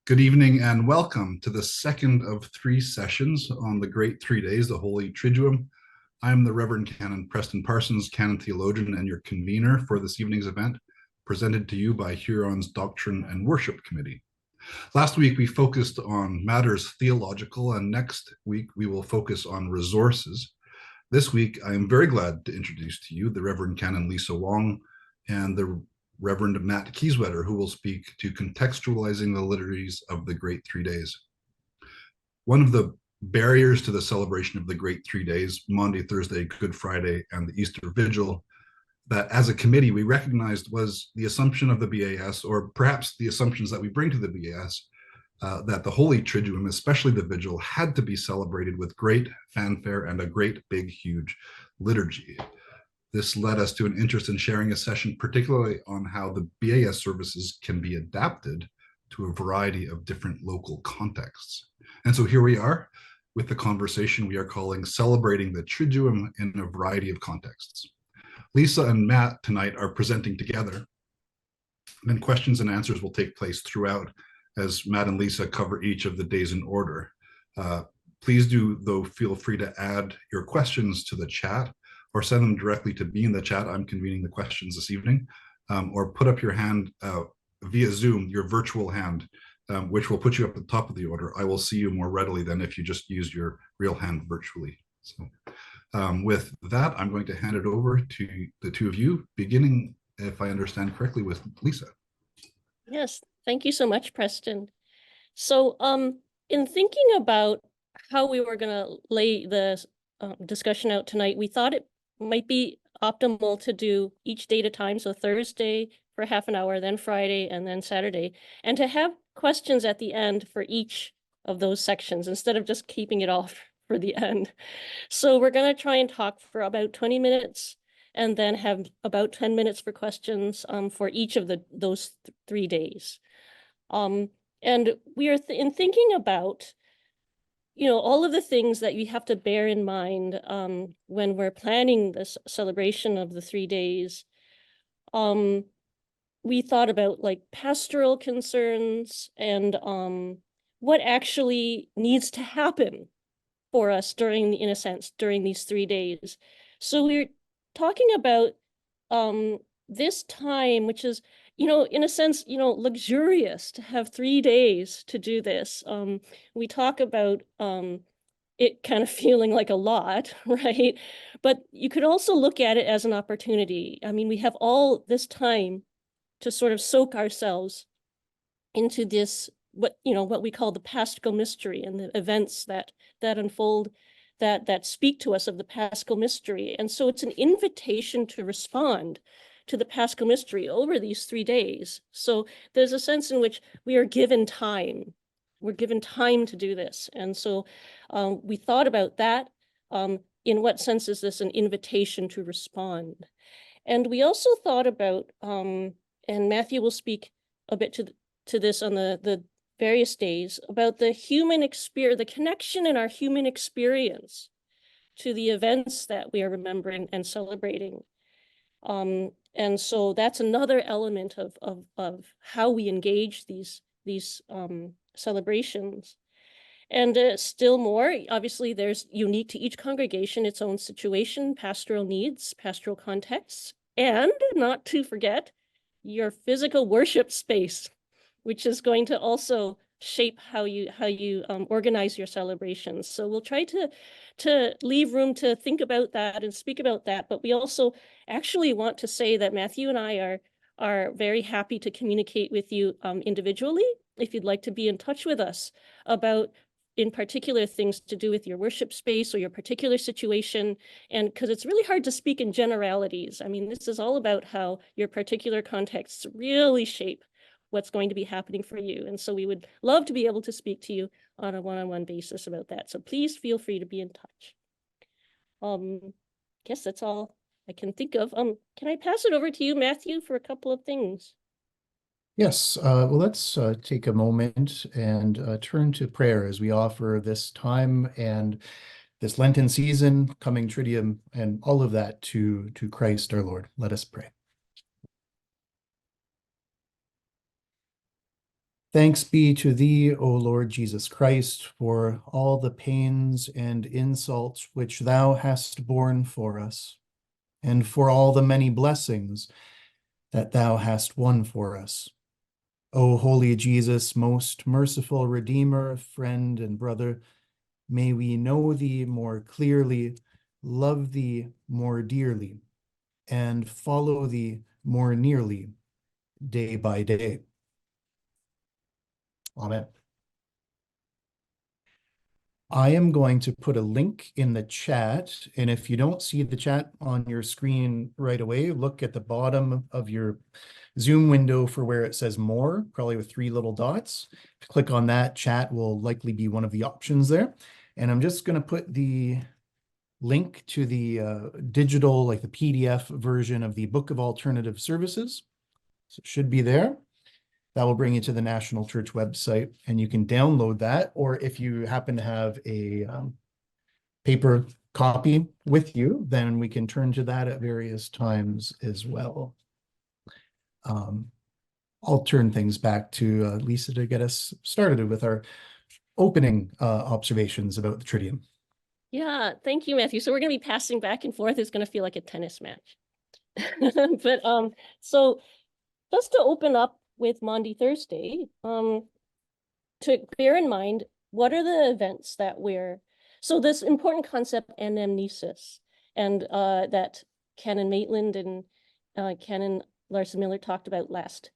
Good evening and welcome to the second of three sessions on the Great 3 Days, the Holy Triduum. I'm the Reverend Canon Preston Parsons, Canon Theologian, and your convener for this evening's event, presented to you by Huron's Doctrine and Worship Committee. Last week we focused on matters theological, and next week we will focus on resources. This week I am very glad to introduce to you the Reverend Canon Lisa Wong and the Reverend Matt Kieswetter, who will speak to contextualizing the liturgies of the Great 3 Days. One of the barriers to the celebration of the Great 3 Days, Maundy, Thursday, Good Friday, and the Easter Vigil, that as a committee we recognized was the assumption of the BAS, or perhaps the assumptions that we bring to the BAS, that the Holy Triduum, especially the Vigil, had to be celebrated with great fanfare and a great, big, huge liturgy. This led us to an interest in sharing a session, particularly on how the BAS services can be adapted to a variety of different local contexts. And so here we are with the conversation we are calling Celebrating the Triduum in a Variety of Contexts. Lisa and Matt tonight are presenting together, and then questions and answers will take place throughout as Matt and Lisa cover each of the days in order. Please do, though, feel free to add your questions to the chat or send them directly to me in the chat. I'm convening the questions this evening, or put up your hand via Zoom, your virtual hand, which will put you up at the top of the order. I will see you more readily than if you just used your real hand virtually. So with that, I'm going to hand it over to the two of you, beginning, if I understand correctly, with Lisa. Yes, thank you so much, Preston. So in thinking about how we were going to lay the discussion out tonight, we thought it might be optimal to do each day at a time. So Thursday for half an hour, then Friday, and then Saturday, and to have questions at the end for each of those sections instead of just keeping it all for the end. So we're going to try and talk for about 20 minutes and then have about 10 minutes for questions for each of those 3 days. And we are in thinking about, all of the things that you have to bear in mind when we're planning this celebration of the 3 days. We thought about like pastoral concerns and what actually needs to happen for us during these 3 days. So we're talking about this time, which is, in a sense, luxurious to have 3 days to do this. We talk about it kind of feeling like a lot, right? But you could also look at it as an opportunity. I mean, we have all this time to sort of soak ourselves into this, what we call the Paschal mystery and the events that unfold, that speak to us of the Paschal mystery. And so it's an invitation to respond to the Paschal mystery over these 3 days. So there's a sense in which we are given time. We're given time to do this. And so we thought about that. In what sense is this an invitation to respond? And we also thought about, and Matthew will speak a bit to this on the various days, about the human experience, the connection in our human experience to the events that we are remembering and celebrating. And so that's another element of how we engage these celebrations. And still more, obviously, there's unique to each congregation its own situation, pastoral needs, pastoral contexts, and not to forget your physical worship space, which is going to also shape how you organize your celebrations. So we'll try to leave room to think about that and speak about that. But we also actually want to say that Matthew and I are very happy to communicate with you individually if you'd like to be in touch with us about, in particular, things to do with your worship space or your particular situation. And because it's really hard to speak in generalities. I mean, this is all about how your particular contexts really shape what's going to be happening for you. And so we would love to be able to speak to you on a one-on-one basis about that. So please feel free to be in touch. Guess that's all I can think of. Can I pass it over to you, Matthew, for a couple of things? Yes, well, let's take a moment and turn to prayer as we offer this time and this Lenten season, coming Triduum, and all of that to Christ our Lord. Let us pray. Thanks be to thee, O Lord Jesus Christ, for all the pains and insults which thou hast borne for us, and for all the many blessings that thou hast won for us. O holy Jesus, most merciful Redeemer, friend, and brother, may we know thee more clearly, love thee more dearly, and follow thee more nearly day by day. Amen. I am going to put a link in the chat, and if you don't see the chat on your screen right away, look at the bottom of your Zoom window for where it says more, probably with 3 little dots. If you click on that, chat will likely be one of the options there. And I'm just going to put the link to the digital, like the PDF version of the Book of Alternative Services. So it should be there. That will bring you to the National Church website, and you can download that. Or if you happen to have a paper copy with you, then we can turn to that at various times as well. I'll turn things back to Lisa to get us started with our opening observations about the Triduum. Yeah, thank you, Matthew. So we're going to be passing back and forth. It's going to feel like a tennis match. But so just to open up with Maundy Thursday, to bear in mind, what are the events that so this important concept, anamnesis, and that Canon Maitland and Canon Larson Miller talked about last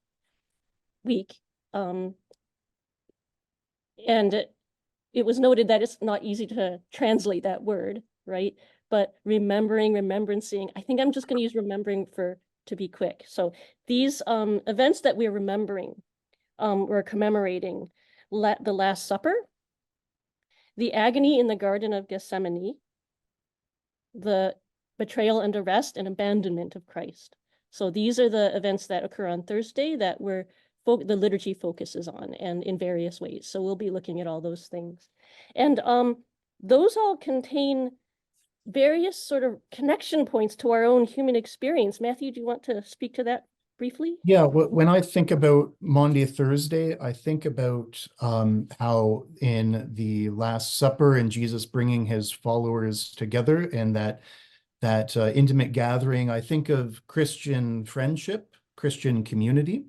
week. And it was noted that it's not easy to translate that word, right? But remembrancing, I think I'm just going to use remembering to be quick. So these events that we're remembering, we're commemorating the Last Supper, the agony in the Garden of Gethsemane, the betrayal and arrest and abandonment of Christ. So these are the events that occur on Thursday that the liturgy focuses on, and in various ways. So we'll be looking at all those things. And those all contain various sort of connection points to our own human experience. Matthew, do you want to speak to that briefly? Yeah, when I think about Maundy Thursday, I think about how in the Last Supper and Jesus bringing his followers together and that intimate gathering, I think of Christian friendship, Christian community.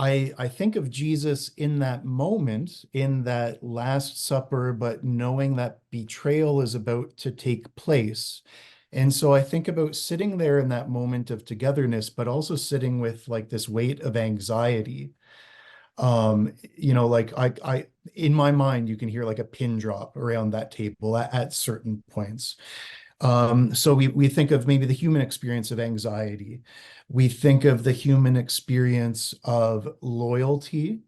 I think of Jesus in that moment, in that Last Supper, but knowing that betrayal is about to take place. And so I think about sitting there in that moment of togetherness, but also sitting with like this weight of anxiety. Like I in my mind, you can hear like a pin drop around that table at certain points. So we think of maybe the human experience of anxiety. We think of the human experience of loyalty,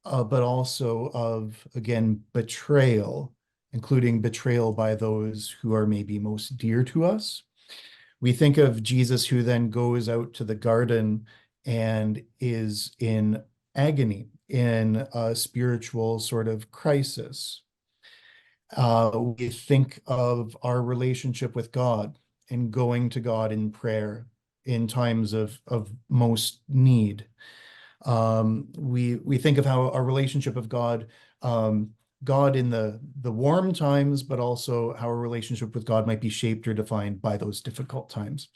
but also of, again, betrayal, including betrayal by those who are maybe most dear to us. We think of Jesus who then goes out to the garden and is in agony, in a spiritual sort of crisis. We think of our relationship with God and going to God in prayer in times of most need. We think of how our relationship of God, God in the warm times, but also how our relationship with God might be shaped or defined by those difficult times.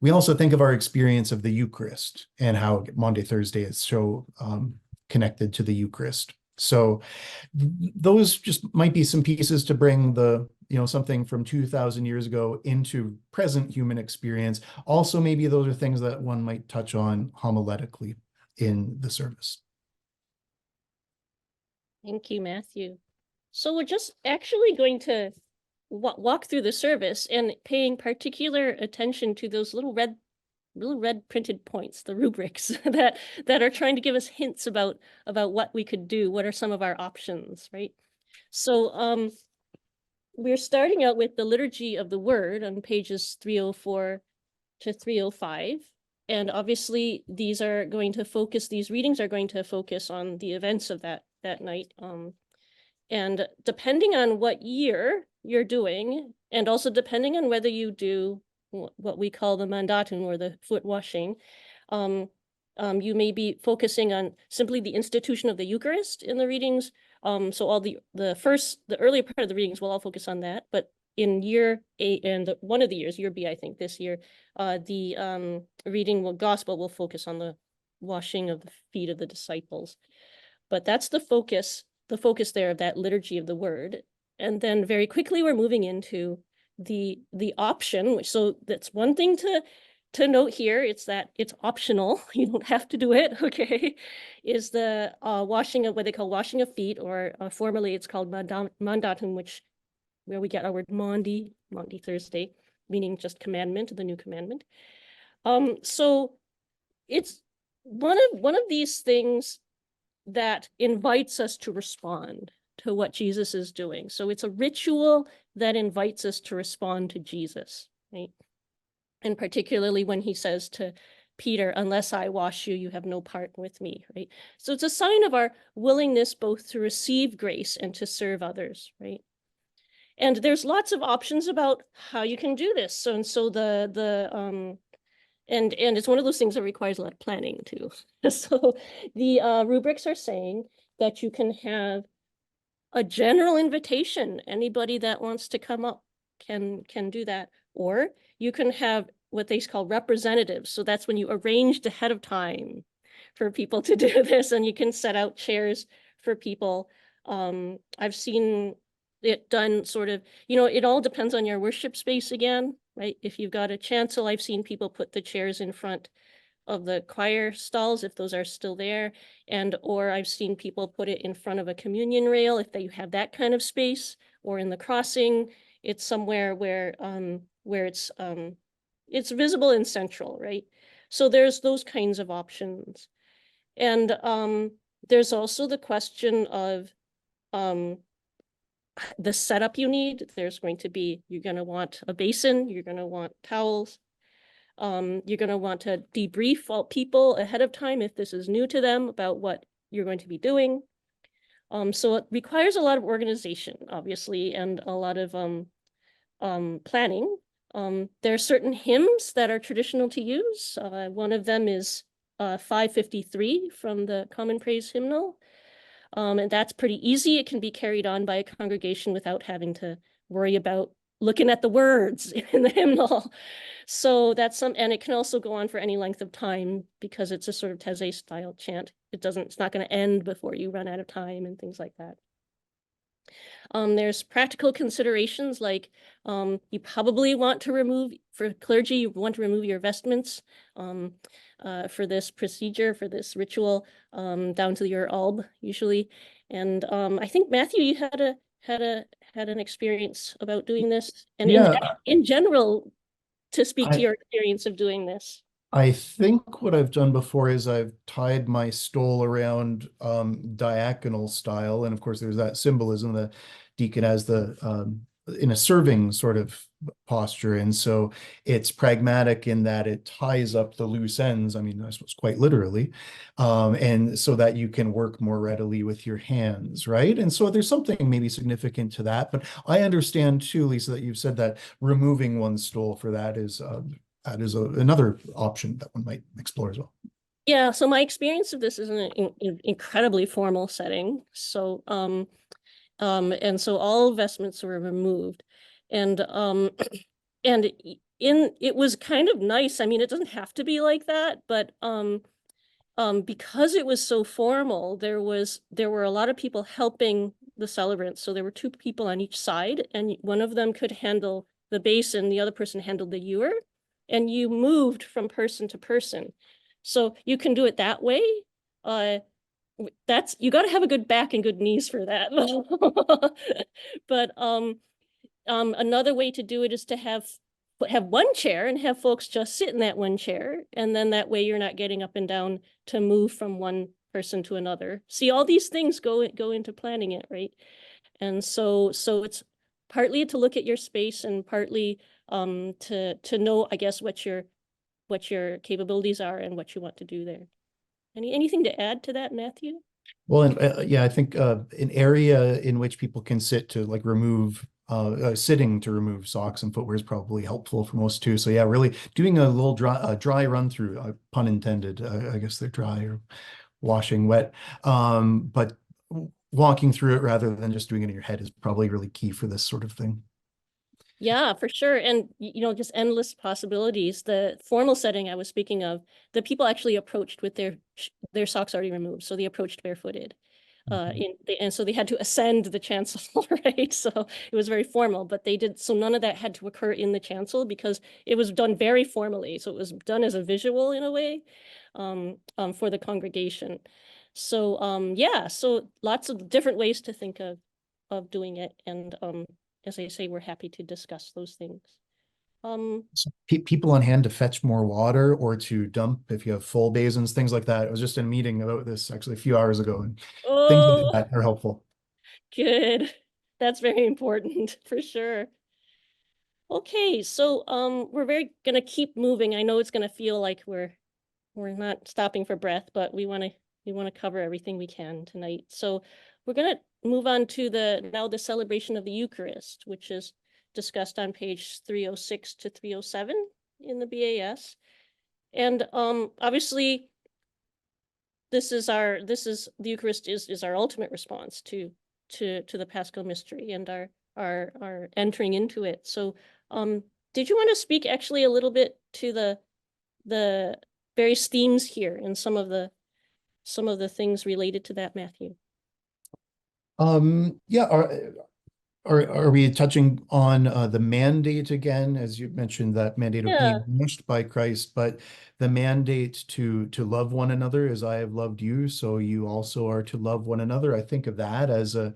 We also think of our experience of the Eucharist and how Maundy Thursday is so connected to the Eucharist. So those just might be some pieces to bring something from 2,000 years ago into present human experience. Also, maybe those are things that one might touch on homiletically in the service. Thank you, Matthew. So we're just actually going to walk through the service and paying particular attention to those little red printed points, the rubrics that are trying to give us hints about what we could do, what are some of our options, right? So we're starting out with the Liturgy of the Word on pages 304 to 305. And obviously these readings are going to focus on the events of that night. And depending on what year you're doing, and also depending on whether you do what we call the mandatum, or the foot washing, You may be focusing on simply the institution of the Eucharist in the readings. So all the earlier part of the readings will all focus on that. But in year 8 and one of the years, year B, I think this year, the gospel will focus on the washing of the feet of the disciples. But that's the focus there of that liturgy of the word. And then very quickly we're moving into the option, which, so that's one thing to note here. It's that it's optional. You don't have to do it, okay? Is the washing of what they call washing of feet, or formerly it's called mandatum, where we get our word Maundy Thursday, meaning just commandment, the new commandment. So it's one of these things that invites us to respond to what Jesus is doing. So it's a ritual that invites us to respond to Jesus, right? And particularly when he says to Peter, unless I wash you, you have no part with me, right? So it's a sign of our willingness both to receive grace and to serve others, right? And there's lots of options about how you can do this. And it's one of those things that requires a lot of planning too. So the rubrics are saying that you can have a general invitation. Anybody that wants to come up can do that. Or you can have what they call representatives. So that's when you arranged ahead of time for people to do this, and you can set out chairs for people. I've seen it done sort of, it all depends on your worship space again, right? If you've got a chancel, I've seen people put the chairs in front of the choir stalls, if those are still there, or I've seen people put it in front of a communion rail if they have that kind of space, or in the crossing. It's somewhere where it's visible and central, right? So there's those kinds of options. And there's also the question of the setup you need. You're going to want a basin, you're going to want towels, you're going to want to debrief all people ahead of time if this is new to them about what you're going to be doing. So it requires a lot of organization, obviously, and a lot of planning. There are certain hymns that are traditional to use. One of them is 553 from the Common Praise Hymnal. And that's pretty easy. It can be carried on by a congregation without having to worry about looking at the words in the hymnal. So and it can also go on for any length of time because it's a sort of Taizé style chant. It's not going to end before you run out of time and things like that. There's practical considerations like you probably want to remove, for clergy, you want to remove your vestments for this procedure, for this ritual, down to your alb usually. And I think Matthew, you had an experience about doing this, and in general, to speak to your experience of doing this. I think what I've done before is I've tied my stole around diaconal style, and of course there's that symbolism. The deacon has in a serving sort of posture, and so it's pragmatic in that it ties up the loose ends. I mean, I suppose quite literally, and so that you can work more readily with your hands, right? And so there's something maybe significant to that. But I understand too, Lisa, that you've said that removing one's stole for that is another option that one might explore as well. Yeah, so my experience of this is in an incredibly formal setting. So, and so all vestments were removed, and it was kind of nice. I mean, it doesn't have to be like that, but because it was so formal, there were a lot of people helping the celebrants. So there were 2 people on each side, and one of them could handle the basin, the other person handled the ewer. And you moved from person to person. So you can do it that way. You got to have a good back and good knees for that. But another way to do it is to have one chair and have folks just sit in that one chair. And then that way you're not getting up and down to move from one person to another. See, all these things go into planning it, right? And so it's partly to look at your space and partly to know, I guess, what your capabilities are and what you want to do there. Anything to add to that, Matthew? Well, and yeah, I think an area in which people can sit to like remove sitting to remove socks and footwear is probably helpful for most too. So yeah, really doing a little dry run through, pun intended. I guess they're dry or washing wet. But walking through it rather than just doing it in your head is probably really key for this sort of thing. Yeah, for sure. And, just endless possibilities. The formal setting I was speaking of, the people actually approached with their socks already removed. So they approached barefooted. And so they had to ascend the chancel, right? So it was very formal, but so none of that had to occur in the chancel because it was done very formally. So it was done as a visual in a way, for the congregation. So, yeah, so lots of different ways to think of doing it. And, as I say, we're happy to discuss those things. So people on hand to fetch more water or to dump if you have full basins, things like that. I was just in a meeting about this actually a few hours ago, and things like Oh, that are helpful. good. That's very important for sure. Okay, so we're gonna keep moving. I know it's gonna feel like we're not stopping for breath, but we wanna cover everything we can tonight. So we're gonna move on to now the celebration of the Eucharist, which is discussed on page 306 to 307 in the BAS. And obviously the Eucharist is our ultimate response to the Paschal mystery and our entering into it. So did you want to speak actually a little bit to the various themes here and some of the things related to that, Matthew? Yeah, are we touching on the mandate again, as you mentioned, that mandate of Yeah. being washed by Christ, but the mandate to love one another as I have loved you, so you also are to love one another. I think of that as an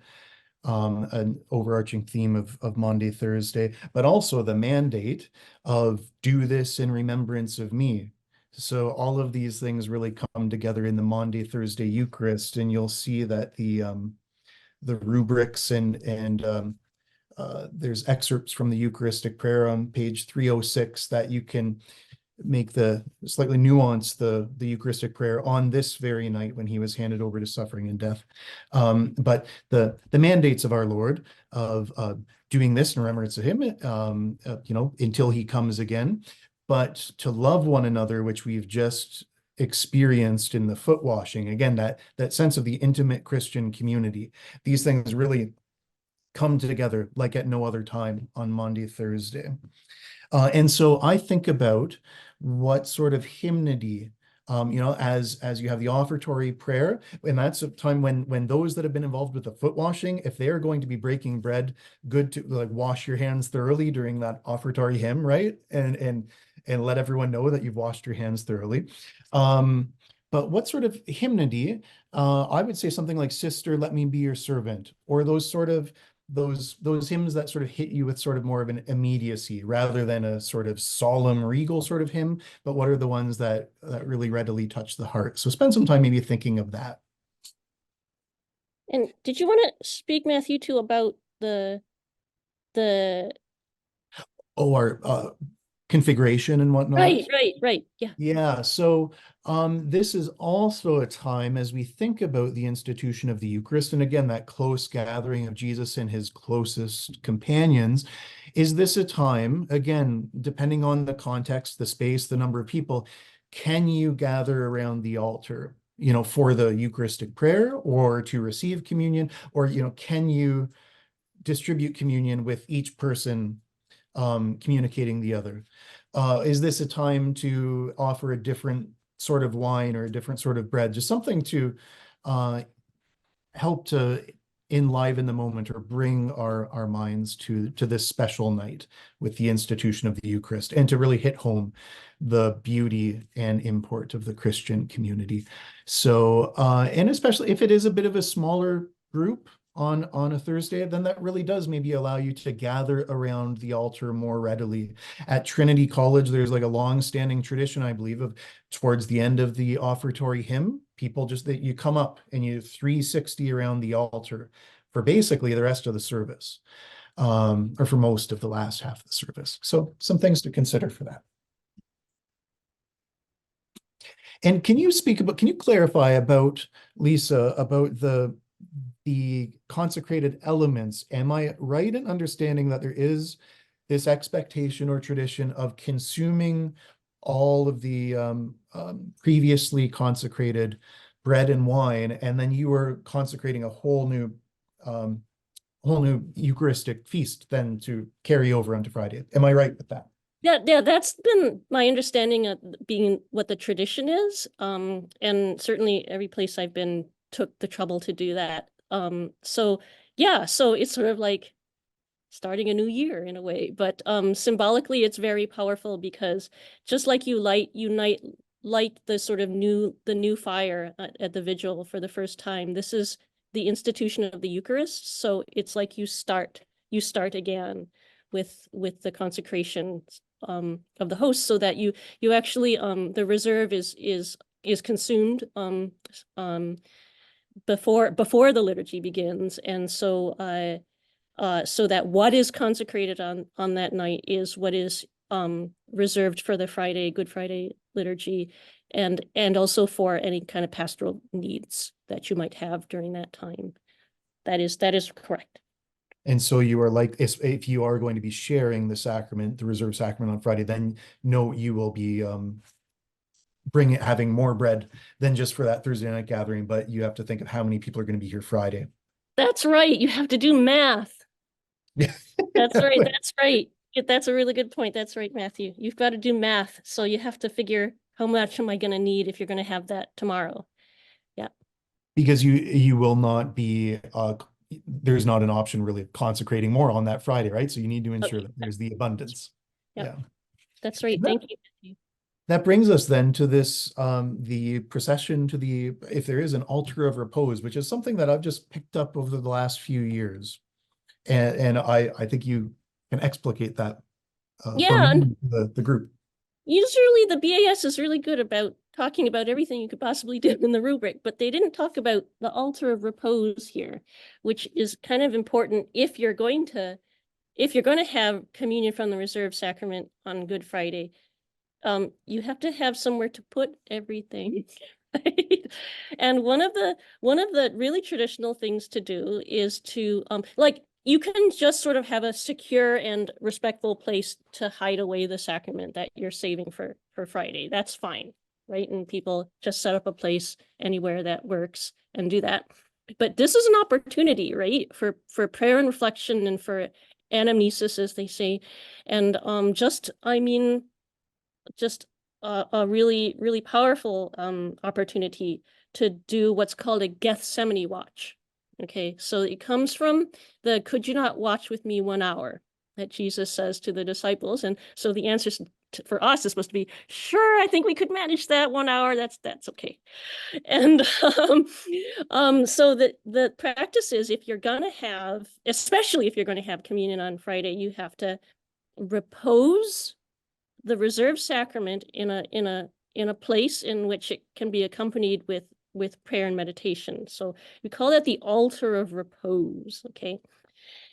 overarching theme of Maundy Thursday, but also the mandate of do this in remembrance of me. So all of these things really come together in the Maundy Thursday Eucharist, and you'll see that the rubrics and there's excerpts from the Eucharistic prayer on page 306 that you can make slightly nuance the Eucharistic prayer on this very night when he was handed over to suffering and death. But the mandates of our Lord of doing this in remembrance of him, until he comes again, but to love one another, which we've just experienced in the foot washing. Again, that sense of the intimate Christian community. These things really come together like at no other time on Maundy Thursday. And so I think about what sort of hymnody, as you have the offertory prayer, and that's a time when those that have been involved with the foot washing, if they are going to be breaking bread, good to like wash your hands thoroughly during that offertory hymn, right? And let everyone know that you've washed your hands thoroughly. But what sort of hymnody? I would say something like "Sister, let me be your servant," or those hymns that sort of hit you with sort of more of an immediacy rather than a sort of solemn regal sort of hymn, but what are the ones that really readily touch the heart? So spend some time maybe thinking of that. And did you want to speak, Matthew, too, about the Our configuration and whatnot. Right. Yeah. Yeah, so this is also a time as we think about the institution of the Eucharist, and again, that close gathering of Jesus and his closest companions. Is this a time, again, depending on the context, the space, the number of people, can you gather around the altar, for the Eucharistic prayer or to receive communion, or, can you distribute communion with each person communicating the other? Is this a time to offer a different sort of wine or a different sort of bread? Just something to help to enliven the moment or bring our minds to this special night with the institution of the Eucharist, and to really hit home the beauty and import of the Christian community. So, and especially if it is a bit of a smaller group on a Thursday, then that really does maybe allow you to gather around the altar more readily. At Trinity College, there's like a long-standing tradition, I believe, of towards the end of the offertory hymn, people that you come up and you 360 around the altar for basically the rest of the service, or for most of the last half of the service. So some things to consider for that. And can you clarify about, Lisa, about the the consecrated elements, am I right in understanding that there is this expectation or tradition of consuming all of the previously consecrated bread and wine, and then you are consecrating a whole new Eucharistic feast then to carry over onto Friday? Am I right with that? Yeah, that's been my understanding of being what the tradition is. And certainly every place I've been took the trouble to do that. So yeah, so it's sort of like starting a new year in a way, but symbolically it's very powerful, because just like you light the sort of new fire at the vigil for the first time, this is the institution of the Eucharist. So it's like you start again with the consecration of the host, so that you actually the reserve is consumed before the liturgy begins, and so that what is consecrated on that night is what is reserved for the Good Friday liturgy, and also for any kind of pastoral needs that you might have during that time. That is correct. And so you are like, if you are going to be sharing the sacrament, the reserved sacrament on Friday, then no, you will be having more bread than just for that Thursday night gathering, but you have to think of how many people are going to be here Friday. That's right. You have to do math. Yeah. That's right. That's right. That's a really good point. That's right, Matthew. You've got to do math. So you have to figure, how much am I going to need if you're going to have that tomorrow? Yeah. Because you will not be there's not an option really of consecrating more on that Friday, right? So you need to ensure that there's the abundance. Yep. Yeah. That's right. Thank you, Matthew. That brings us then to this, the procession to if there is an altar of repose, which is something that I've just picked up over the last few years. And I think you can explicate that Yeah, from the group. usually the BAS is really good about talking about everything you could possibly do in the rubric, but they didn't talk about the altar of repose here, which is kind of important if you're going to have communion from the reserved sacrament on Good Friday. You have to have somewhere to put everything. Right? And one of the really traditional things to do is to like, you can just sort of have a secure and respectful place to hide away the sacrament that you're saving for Friday. That's fine, right? And people just set up a place anywhere that works and do that. But this is an opportunity, right, for prayer and reflection, and for anamnesis, as they say, and just a really, really powerful opportunity to do what's called a Gethsemane watch. Okay, so it comes from the "Could you not watch with me 1 hour?" that Jesus says to the disciples. And so the answer for us is supposed to be, sure, I think we could manage that 1 hour. That's okay. And so the practice is, if you're going to have, especially if you're going to have communion on Friday, you have to repose the reserved sacrament in a place in which it can be accompanied with prayer and meditation. So we call that the altar of repose. Okay.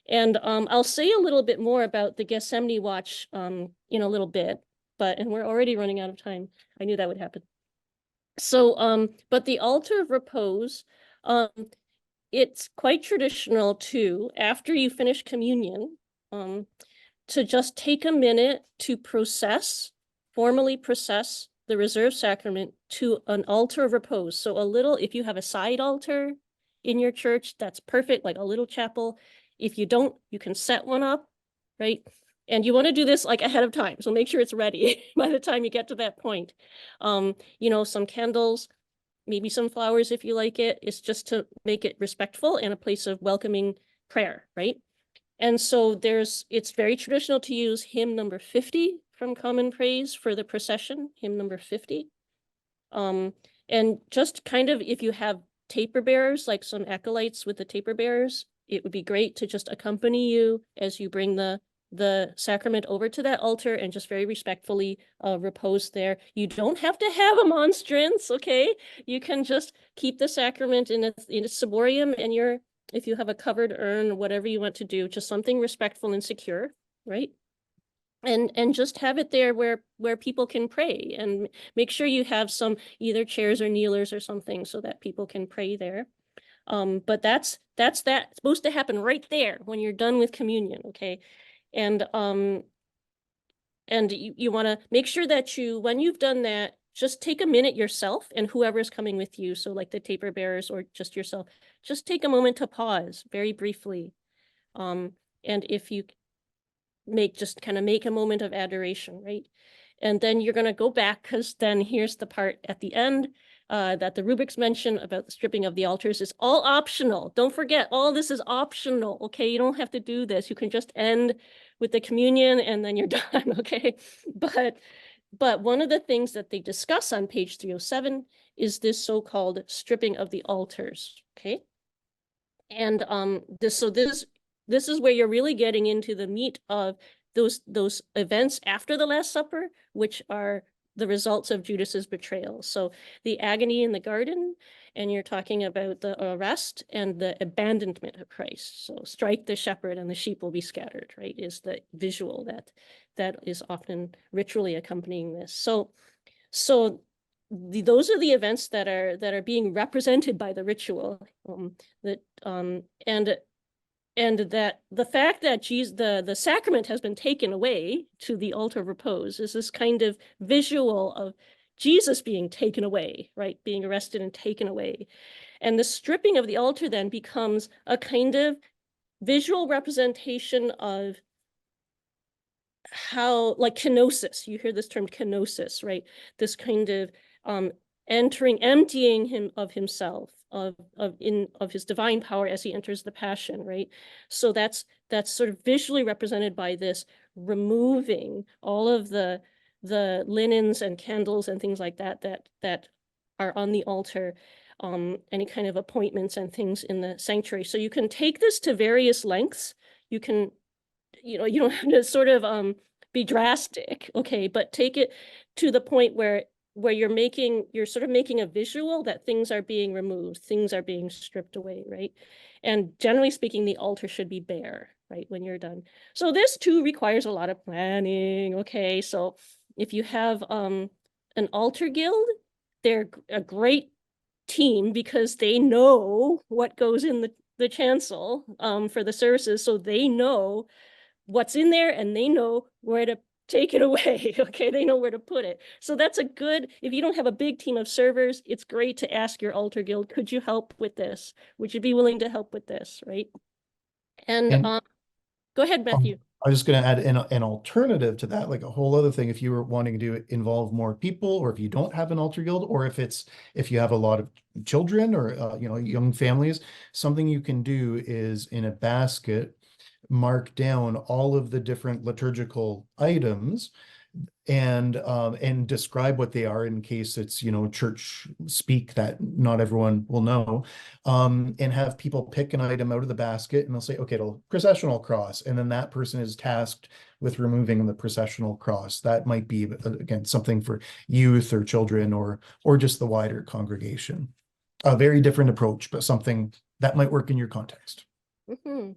And I'll say a little bit more about the Gethsemane watch in a little bit, and we're already running out of time. I knew that would happen. So but the altar of repose, it's quite traditional too, after you finish communion, to just take a minute to formally process the reserved sacrament to an altar of repose. So if you have a side altar in your church, that's perfect, like a little chapel. If you don't, you can set one up, right? And you want to do this like ahead of time, so make sure it's ready by the time you get to that point. Some candles, maybe some flowers if you like it. It's just to make it respectful and a place of welcoming prayer, right? And so it's very traditional to use hymn number 50 from Common Praise for the procession, hymn number 50. And just kind of, if you have taper bearers, like some acolytes with the taper bearers, it would be great to just accompany you as you bring the sacrament over to that altar, and just very respectfully repose there. You don't have to have a monstrance, okay? You can just keep the sacrament in a ciborium, and if you have a covered urn, whatever you want to do, just something respectful and secure, right? And just have it there where people can pray, and make sure you have some either chairs or kneelers or something so that people can pray there. But that's supposed to happen right there when you're done with communion, okay? And you want to make sure that when you've done that, just take a minute yourself and whoever's coming with you, so like the taper bearers or just yourself, just take a moment to pause very briefly. And if you just kind of make a moment of adoration, right? And then you're going to go back, because then here's the part at the end that the rubrics mention about the stripping of the altars is all optional. Don't forget, all this is optional, okay? You don't have to do this. You can just end with the communion and then you're done, okay? But one of the things that they discuss on page 307 is this so-called stripping of the altars, okay? And this is where you're really getting into the meat of those events after the Last Supper, which are the results of Judas's betrayal. So the agony in the garden, and you're talking about the arrest and the abandonment of Christ. So strike the shepherd and the sheep will be scattered, right, is the visual that is often ritually accompanying this. So those are the events that are being represented by the ritual, and that the fact that the sacrament has been taken away to the altar of repose is this kind of visual of Jesus being taken away, right? Being arrested and taken away. And the stripping of the altar then becomes a kind of visual representation of how, like kenosis, you hear this term kenosis, right? This kind of emptying him of himself, of his divine power as he enters the passion, right? So that's sort of visually represented by this removing all of the linens and candles and things like that are on the altar, any kind of appointments and things in the sanctuary. So you can take this to various lengths. You can, you don't have to sort of be drastic, okay, but take it to the point where you're sort of making a visual that things are being removed, things are being stripped away, right? And generally speaking, the altar should be bare, right, when you're done. So this too requires a lot of planning, okay? So if you have an altar guild, they're a great team because they know what goes in the chancel for the services, so they know what's in there and they know where to take it away, okay? They know where to put it. So that's a good, if you don't have a big team of servers, it's great to ask your altar guild, could you help with this? Would you be willing to help with this, right? And go ahead, Matthew. I was just going to add an alternative to that, like a whole other thing. If you were wanting to involve more people, or if you don't have an altar guild, or if you have a lot of children or young families, something you can do is in a basket, mark down all of the different liturgical items and describe what they are in case it's, church speak that not everyone will know, and have people pick an item out of the basket and they'll say, okay, it'll processional cross. And then that person is tasked with removing the processional cross. That might be, again, something for youth or children or just the wider congregation. A very different approach, but something that might work in your context. Mm-hmm.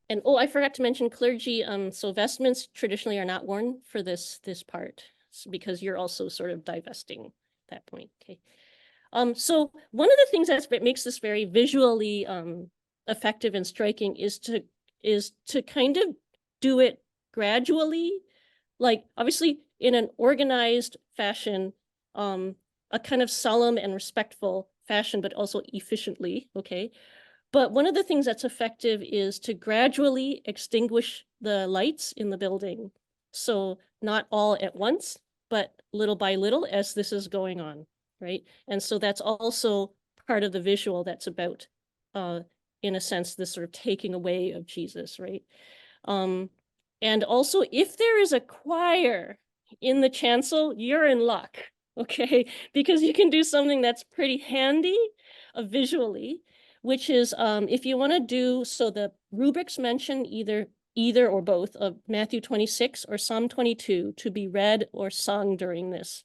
And I forgot to mention clergy. So vestments traditionally are not worn for this part, because you're also sort of divesting that point. Okay. So one of the things that makes this very visually effective and striking is to kind of do it gradually, like obviously in an organized fashion, a kind of solemn and respectful fashion, but also efficiently. Okay. But one of the things that's effective is to gradually extinguish the lights in the building. So not all at once, but little by little as this is going on, right? And so that's also part of the visual that's about, in a sense, this sort of taking away of Jesus, right? And also, if there is a choir in the chancel, you're in luck, okay? Because you can do something that's pretty handy visually, which is if you want to do, so the rubrics mention either or both of Matthew 26 or Psalm 22 to be read or sung during this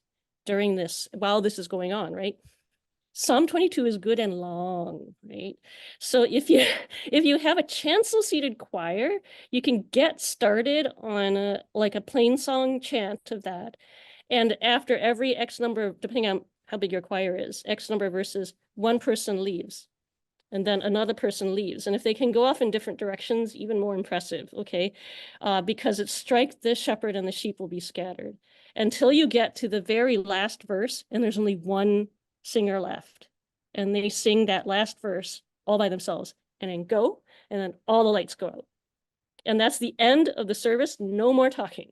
while this is going on, right? Psalm 22 is good and long, right? So if you have a chancel seated choir, you can get started on a plain song chant of that. And after every X number of, depending on how big your choir is, X number of verses, one person leaves, and then another person leaves. And if they can go off in different directions, even more impressive, okay? Because it's strike the shepherd and the sheep will be scattered until you get to the very last verse and there's only one singer left. And they sing that last verse all by themselves and then go, and then all the lights go out. And that's the end of the service, no more talking.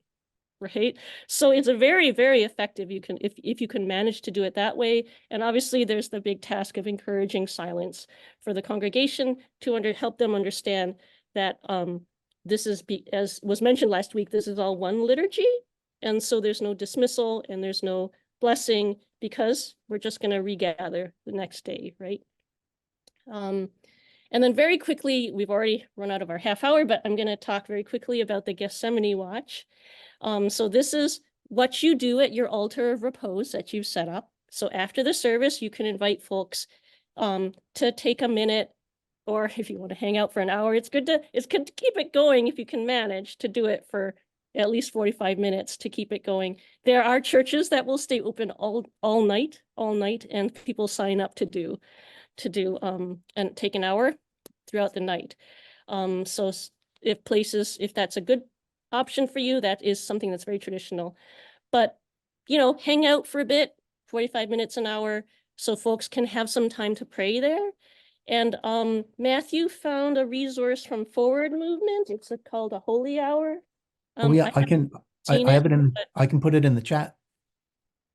Right? So it's a very, very effective, if you can manage to do it that way. And obviously there's the big task of encouraging silence for the congregation to help them understand that this is, as was mentioned last week, this is all one liturgy. And so there's no dismissal and there's no blessing because we're just going to regather the next day, right? And then very quickly, we've already run out of our half hour, but I'm going to talk very quickly about the Gethsemane watch. So this is what you do at your altar of repose that you've set up. So after the service, you can invite folks to take a minute, or if you want to hang out for an hour, it's good to keep it going if you can manage to do it for at least 45 minutes to keep it going. There are churches that will stay open all night, and people sign up to do and take an hour throughout the night. So if that's a good option for you, that is something that's very traditional. But, hang out for a bit, 45 minutes, an hour, so folks can have some time to pray there. And Matthew found a resource from Forward Movement. It's called a Holy Hour. Oh yeah, I can put it in the chat.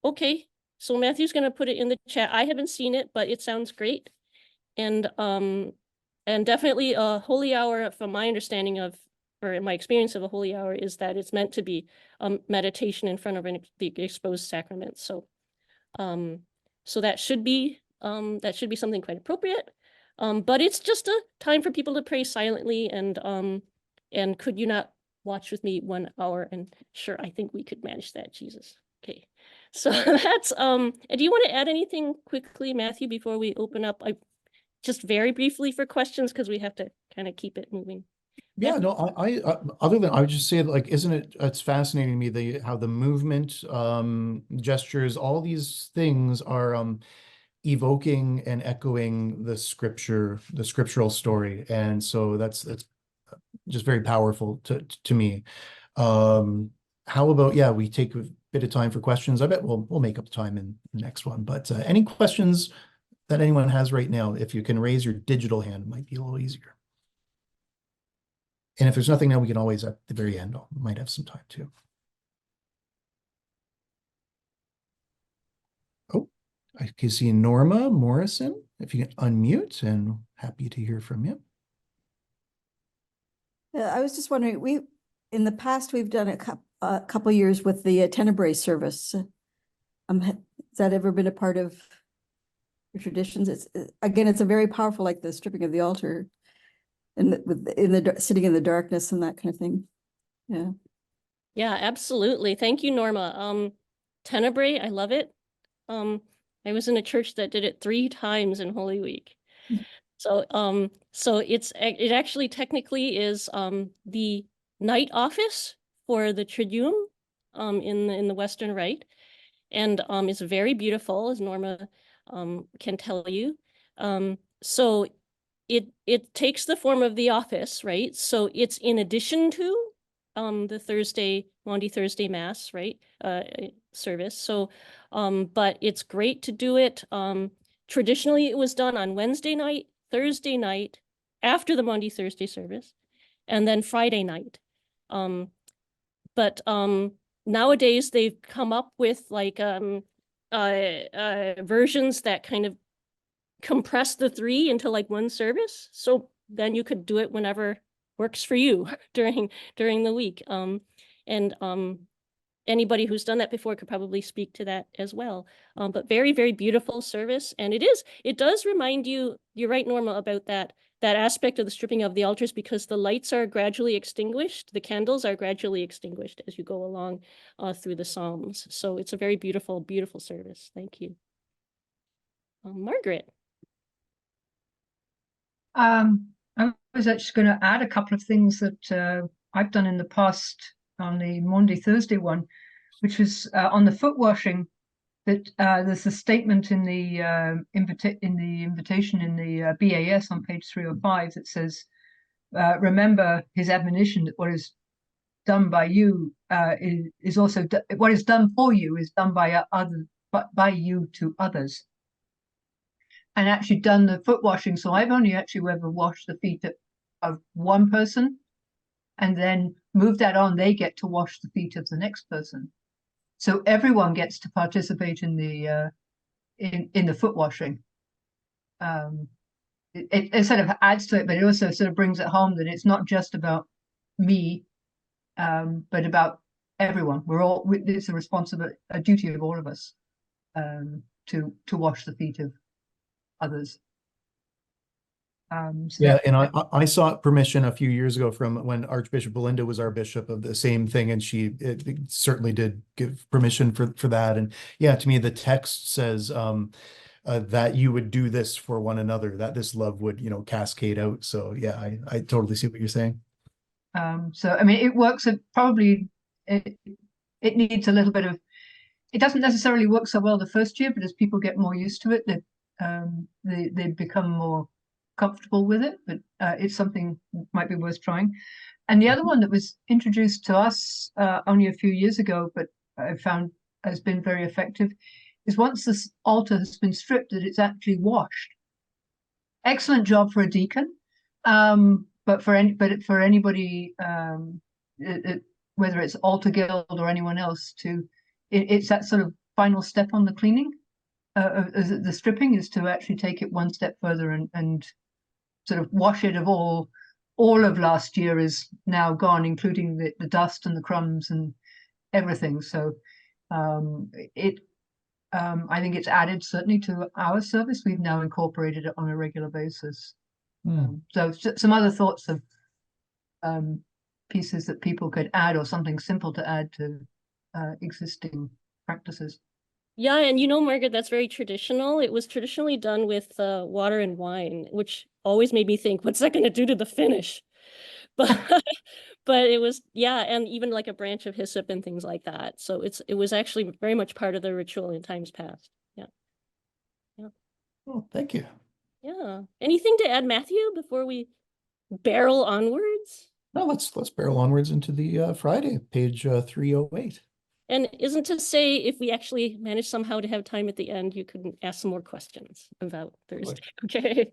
Okay, so Matthew's going to put it in the chat. I haven't seen it, but it sounds great. And definitely a Holy Hour, from my understanding of, or in my experience of a Holy Hour, is that it's meant to be meditation in front of the exposed sacrament. So, so that should be something quite appropriate. But it's just a time for people to pray silently. And could you not watch with me 1 hour? And sure, I think we could manage that, Jesus. Okay, so that's and do you want to add anything quickly, Matthew, before we open up? Just very briefly for questions, because we have to kind of keep it moving. Yeah, no, I other than I would just say, like, it's fascinating to me how the movement, gestures, all these things are evoking and echoing the scriptural story, and so that's just very powerful to me. How about, yeah, we take a bit of time for questions? I bet we'll make up time in the next one. But any questions that anyone has right now, if you can raise your digital hand, it might be a little easier. And if there's nothing now, we can always at the very end, might have some time too. Oh, I can see Norma Morrison, if you can unmute, and happy to hear from you. I was just wondering, in the past, we've done a couple years with the Tenebrae service. Has that ever been a part of your traditions? It's a very powerful, like the stripping of the altar, and sitting in the darkness and that kind of thing. Yeah, absolutely. Thank you, Norma. Tenebrae, I love it. I was in a church that did it 3 times in Holy Week. So it actually technically is the night office for the Triduum in the Western Rite, and it's very beautiful, as Norma can tell you. So it takes the form of the office, right? So it's in addition to the Maundy Thursday Mass, right? Service. So, but it's great to do it. Traditionally, it was done on Wednesday night, Thursday night, after the Maundy Thursday service, and then Friday night. But nowadays they've come up with like versions that kind of compress the 3 into like one service. So then you could do it whenever works for you during the week. Anybody who's done that before could probably speak to that as well. But very, very beautiful service. And it does remind you, you're right, Norma, about that aspect of the stripping of the altars, because the lights are gradually extinguished. The candles are gradually extinguished as you go along through the Psalms. So it's a very beautiful, beautiful service. Thank you. Margaret. I was actually going to add a couple of things that I've done in the past on the Maundy Thursday one, which was on the foot washing. that there's a statement in the invitation in the BAS on page 305 that says, remember his admonition that what is done by you is also what is done for you is done by by you to others. And actually done the foot washing. So I've only actually ever washed the feet of one person, and then move that on. They get to wash the feet of the next person. So everyone gets to participate in the foot washing. It sort of adds to it, but it also sort of brings it home that it's not just about me, but about everyone. It's a duty of all of us to wash the feet of others. Yeah, and I sought permission a few years ago from when Archbishop Belinda was our bishop of the same thing, and she it certainly did give permission for that. And yeah, to me, the text says that you would do this for one another, that this love would, cascade out. So yeah, I totally see what you're saying. So I mean, it works. It needs a little bit of. It doesn't necessarily work so well the first year, but as people get more used to it, they become more comfortable with it. But it's something that might be worth trying. And the other one that was introduced to us only a few years ago, but I found has been very effective, is once this altar has been stripped, that it's actually washed. Excellent job for a deacon, but for anybody, whether it's altar guild or anyone else, it's that sort of final step on the cleaning. The stripping is to actually take it one step further and sort of wash it of all of last year is now gone, including the dust and the crumbs and everything. So I think it's added certainly to our service. We've now incorporated it on a regular basis. So some other thoughts of pieces that people could add, or something simple to add to existing practices. Yeah, and Margaret, that's very traditional. It was traditionally done with water and wine, which always made me think, what's that going to do to the finish? But it was, yeah, and even like a branch of hyssop and things like that. So it was actually very much part of the ritual in times past. Yeah. Oh, thank you. Yeah. Anything to add, Matthew, before we barrel onwards? No, let's barrel onwards into the Friday, page 308. And isn't to say if we actually manage somehow to have time at the end, you could ask some more questions about Thursday. Okay.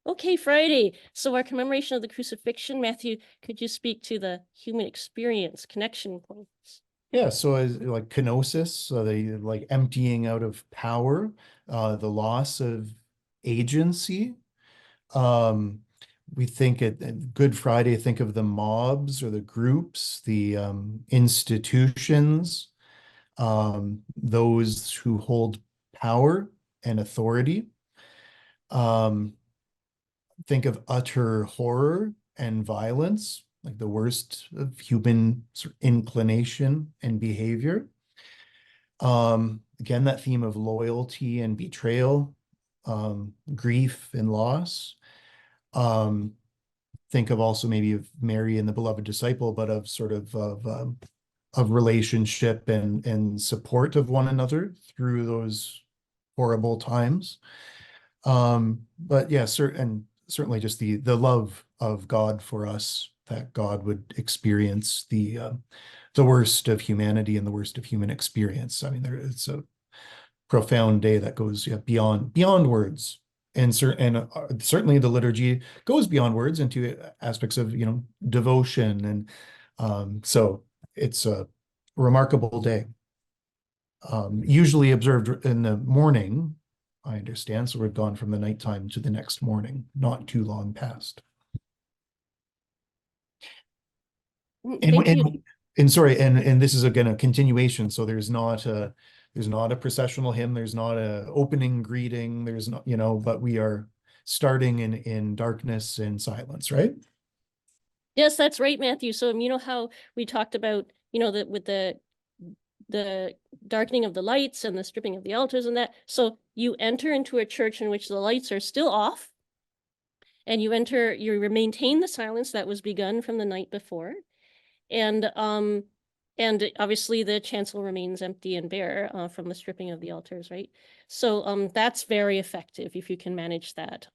Okay, Friday. So our commemoration of the crucifixion, Matthew, could you speak to the human experience connection points? Yeah, so as like kenosis, so the like emptying out of power, the loss of agency. We think at Good Friday, think of the mobs or the groups, the institutions, those who hold power and authority. Think of utter horror and violence, like the worst of human inclination and behavior. Again, that theme of loyalty and betrayal, grief and loss. Think of also maybe of Mary and the beloved disciple, but of sort of relationship and support of one another through those horrible times. But yeah, certainly just the love of God for us, that God would experience the worst of humanity and the worst of human experience. I mean, it's a profound day that goes beyond words. And certainly the liturgy goes beyond words into aspects of, devotion. And so it's a remarkable day. Usually observed in the morning, I understand. So we've gone from the nighttime to the next morning, not too long past. And sorry, and this is again a continuation. So there's not a processional hymn, there's not a opening greeting, there's not, but we are starting in darkness and silence, right? Yes, that's right, Matthew. So how we talked about, that with the darkening of the lights and the stripping of the altars and that. So you enter into a church in which the lights are still off, and you maintain the silence that was begun from the night before. And And obviously the chancel remains empty and bare from the stripping of the altars, right? So that's very effective if you can manage that,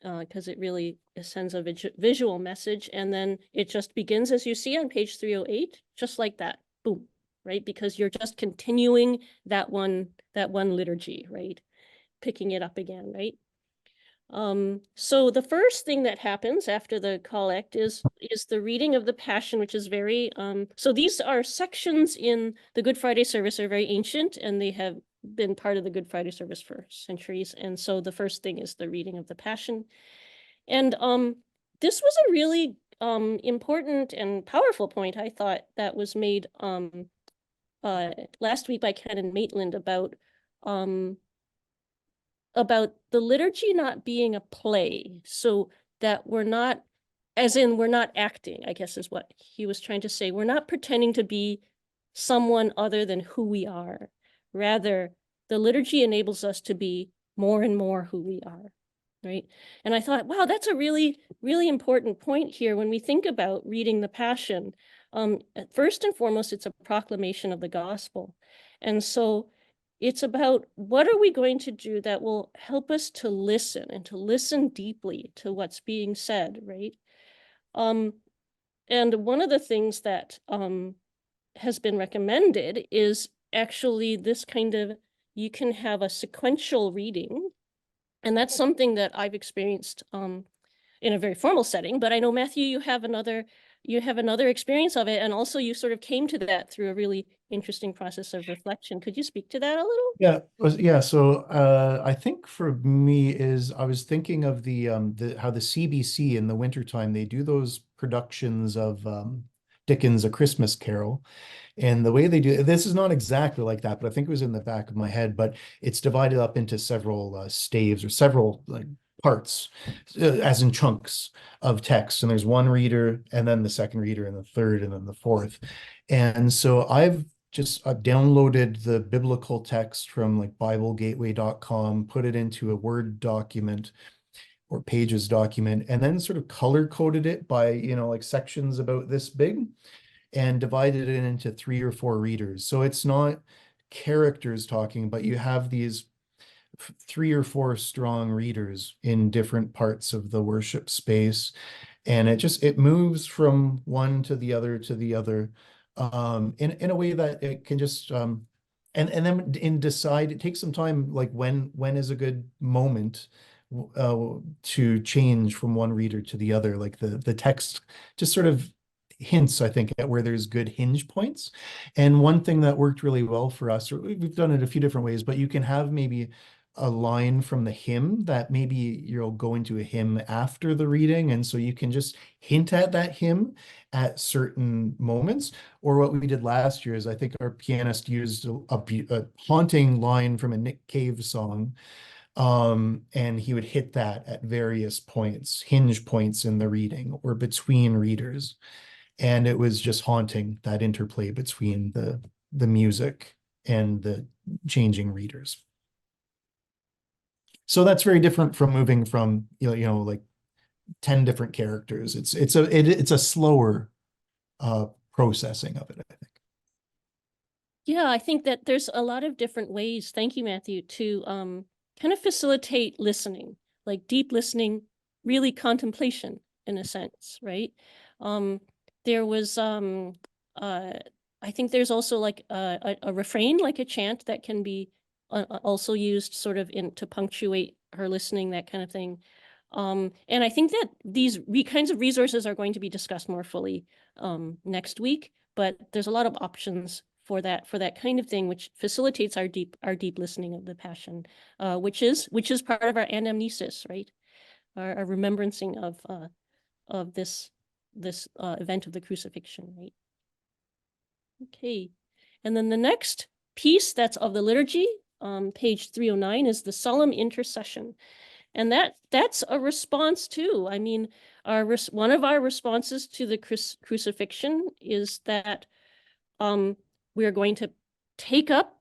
because it really sends a visual message, and then it just begins, as you see on page 308, just like that, boom, right? Because you're just continuing that one liturgy, right? Picking it up again, right? So the first thing that happens after the collect is the reading of the Passion, which is very, so these are sections in the Good Friday service, are very ancient, and they have been part of the Good Friday service for centuries. And so the first thing is the reading of the Passion. And this was a really important and powerful point, I thought, that was made last week by Canon Maitland about the liturgy not being a play, so that we're not, as in we're not acting, I guess is what he was trying to say. We're not pretending to be someone other than who we are. Rather, the liturgy enables us to be more and more who we are, right? And I thought, wow, that's a really, really important point here when we think about reading the Passion. First and foremost, it's a proclamation of the gospel. And so it's about what are we going to do that will help us to listen and to listen deeply to what's being said, right? And one of the things that has been recommended is actually this kind of, you can have a sequential reading. And that's something that I've experienced in a very formal setting, but I know, Matthew, you have another experience of it, and also you sort of came to that through a really interesting process of reflection. Could you speak to that a little? Yeah. So I think for me I was thinking of the how the CBC in the wintertime, they do those productions of Dickens' A Christmas Carol. And the way they do this is not exactly like that, but I think it was in the back of my head, but it's divided up into several staves or several like parts, as in chunks of text. And there's one reader, and then the second reader, and the third, and then the fourth. And so I've just downloaded the biblical text from like BibleGateway.com, put it into a Word document or Pages document, and then sort of color coded it by, like sections about this big, and divided it into 3 or 4 readers. So it's not characters talking, but you have these 3 or 4 strong readers in different parts of the worship space. And it moves from one to the other in a way that it can just and then decide, it takes some time, like when is a good moment to change from one reader to the other. Like the text just sort of hints, I think, at where there's good hinge points. And one thing that worked really well for us, or we've done it a few different ways, but you can have maybe a line from the hymn that maybe you'll go into a hymn after the reading, and so you can just hint at that hymn at certain moments. Or what we did last year is, I think our pianist used a haunting line from a Nick Cave song, and he would hit that at various points, hinge points in the reading or between readers. And it was just haunting, that interplay between the music and the changing readers. So that's very different from moving from, like 10 different characters. It's a slower processing of it, I think. Yeah, I think that there's a lot of different ways, thank you, Matthew, to kind of facilitate listening, like deep listening, really contemplation in a sense, right? There was, I think there's also like a refrain, like a chant that can be also used sort of to punctuate her listening, that kind of thing. And I think that these kinds of resources are going to be discussed more fully next week, but there's a lot of options for that kind of thing, which facilitates our deep listening of the Passion, which is part of our anamnesis, right? Our remembrancing of this event of the crucifixion, right? Okay, and then the next piece that's of the liturgy, page 309, is the solemn intercession. And that's a response too. I mean, one of our responses to the crucifixion is that we are going to take up,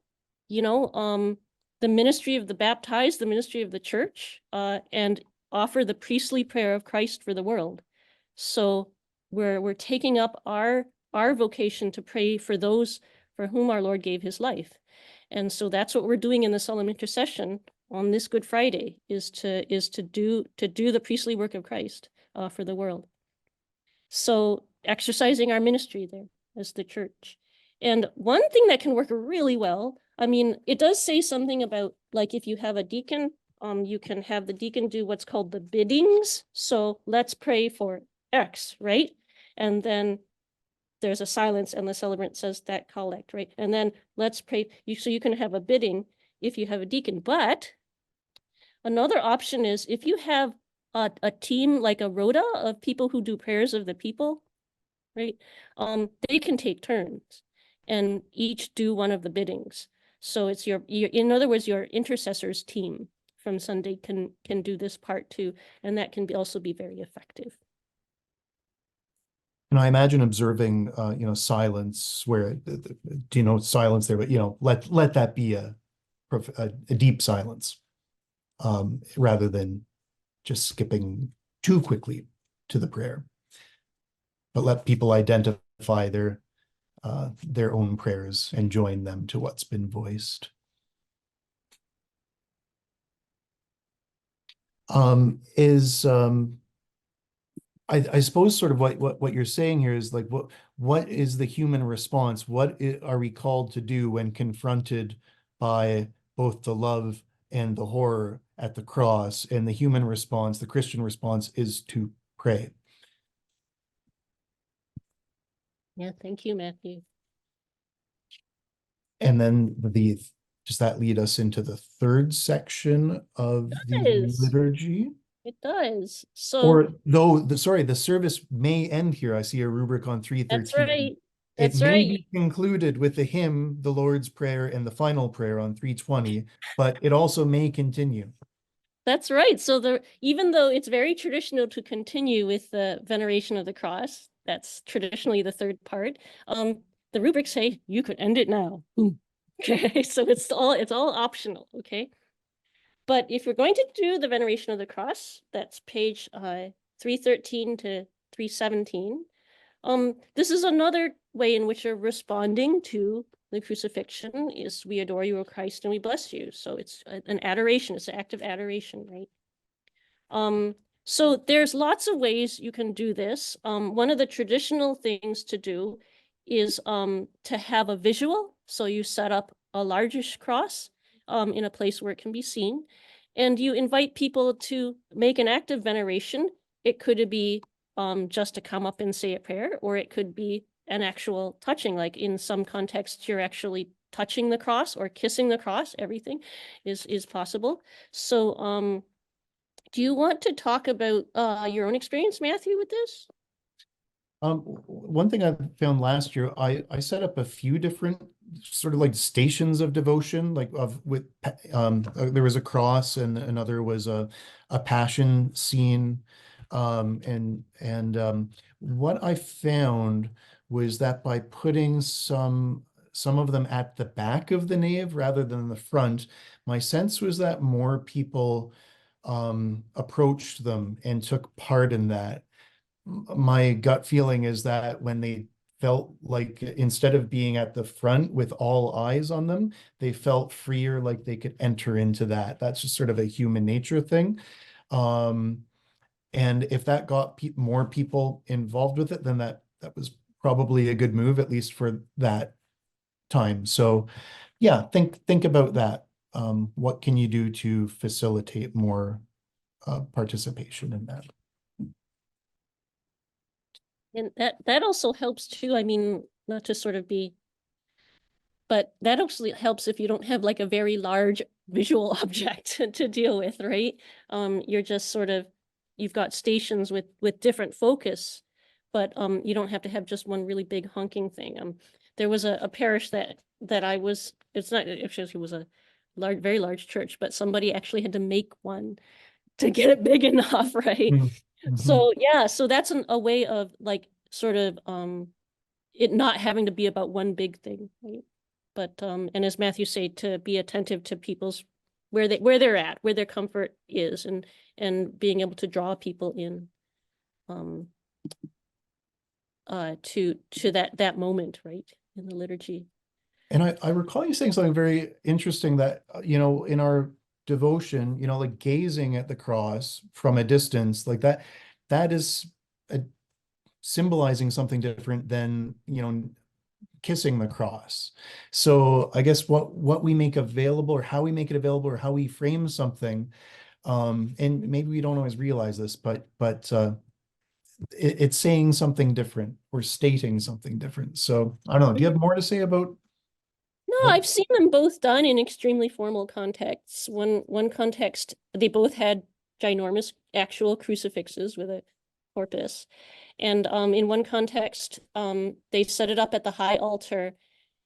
the ministry of the baptized, the ministry of the church, and offer the priestly prayer of Christ for the world. So we're taking up our our vocation to pray for those for whom our Lord gave his life. And so that's what we're doing in the solemn intercession on this Good Friday, is to do the priestly work of Christ for the world. So exercising our ministry there as the church. And one thing that can work really well, I mean, it does say something about, like, if you have a deacon, you can have the deacon do what's called the biddings. So let's pray for X, right? And then there's a silence and the celebrant says that collect, right? And then let's pray. So you can have a bidding if you have a deacon. But another option is if you have a team, like a rota of people who do prayers of the people, right? They can take turns and each do one of the biddings. So it's your in other words, your intercessors team from Sunday can do this part too, and that can also be very effective. And I imagine observing, silence where, silence there, but, let that be a deep silence, rather than just skipping too quickly to the prayer. But let people identify their own prayers and join them to what's been voiced. I suppose sort of what you're saying here is like, what is the human response? What are we called to do when confronted by both the love and the horror at the cross? And the human response, the Christian response, is to pray. Yeah, thank you, Matthew. And then does that lead us into the third section of the liturgy? It does. So, or though the service may end here. I see a rubric on 3:13. That's right. It may be concluded with the hymn, the Lord's Prayer, and the final prayer on 3:20, but it also may continue. That's right. So even though it's very traditional to continue with the veneration of the cross, that's traditionally the third part, the rubrics say you could end it now. Okay, so it's all optional, okay? But if you're going to do the veneration of the cross, that's page 313 to 317. This is another way in which you're responding to the crucifixion. Is we adore you, O Christ, and we bless you. So it's an adoration. It's an act of adoration, right? So there's lots of ways you can do this. One of the traditional things to do is to have a visual. So you set up a largish cross in a place where it can be seen, and you invite people to make an act of veneration. It could be just to come up and say a prayer, or it could be an actual touching, like in some contexts, you're actually touching the cross or kissing the cross. Everything is possible. So do you want to talk about your own experience, Matthew, with this? One thing I found last year, I set up a few different sort of like stations of devotion, like there was a cross and another was a passion scene. What I found was that by putting some of them at the back of the nave rather than the front, my sense was that more people approached them and took part in that. My gut feeling is that when they felt like, instead of being at the front with all eyes on them, they felt freer, like they could enter into that. That's just sort of a human nature thing. And if that got more people involved with it, then that was probably a good move, at least for that time. So yeah, think about that. What can you do to facilitate more participation in that? And that also helps too. I mean, not to sort of be, but that actually helps if you don't have like a very large visual object to deal with, right? You're just sort of, you've got stations with different focus, but you don't have to have just one really big honking thing. There was a parish that I was, it's not actually, it was a very large church, but somebody actually had to make one to get it big enough, right? Mm-hmm. So yeah, so that's a way of like sort of it not having to be about one big thing, right? But and as Matthew said, to be attentive to people's where they're at, where their comfort is, and being able to draw people in. to that moment, right, in the liturgy. And I recall you saying something very interesting that, in our devotion, like gazing at the cross from a distance, like that is symbolizing something different than, kissing the cross. So I guess what we make available, or how we make it available, or how we frame something, and maybe we don't always realize this, but it's saying something different or stating something different. So I don't know. Do you have more to say about? No, I've seen them both done in extremely formal contexts. One context, they both had ginormous actual crucifixes with a corpus. And in one context, they set it up at the high altar,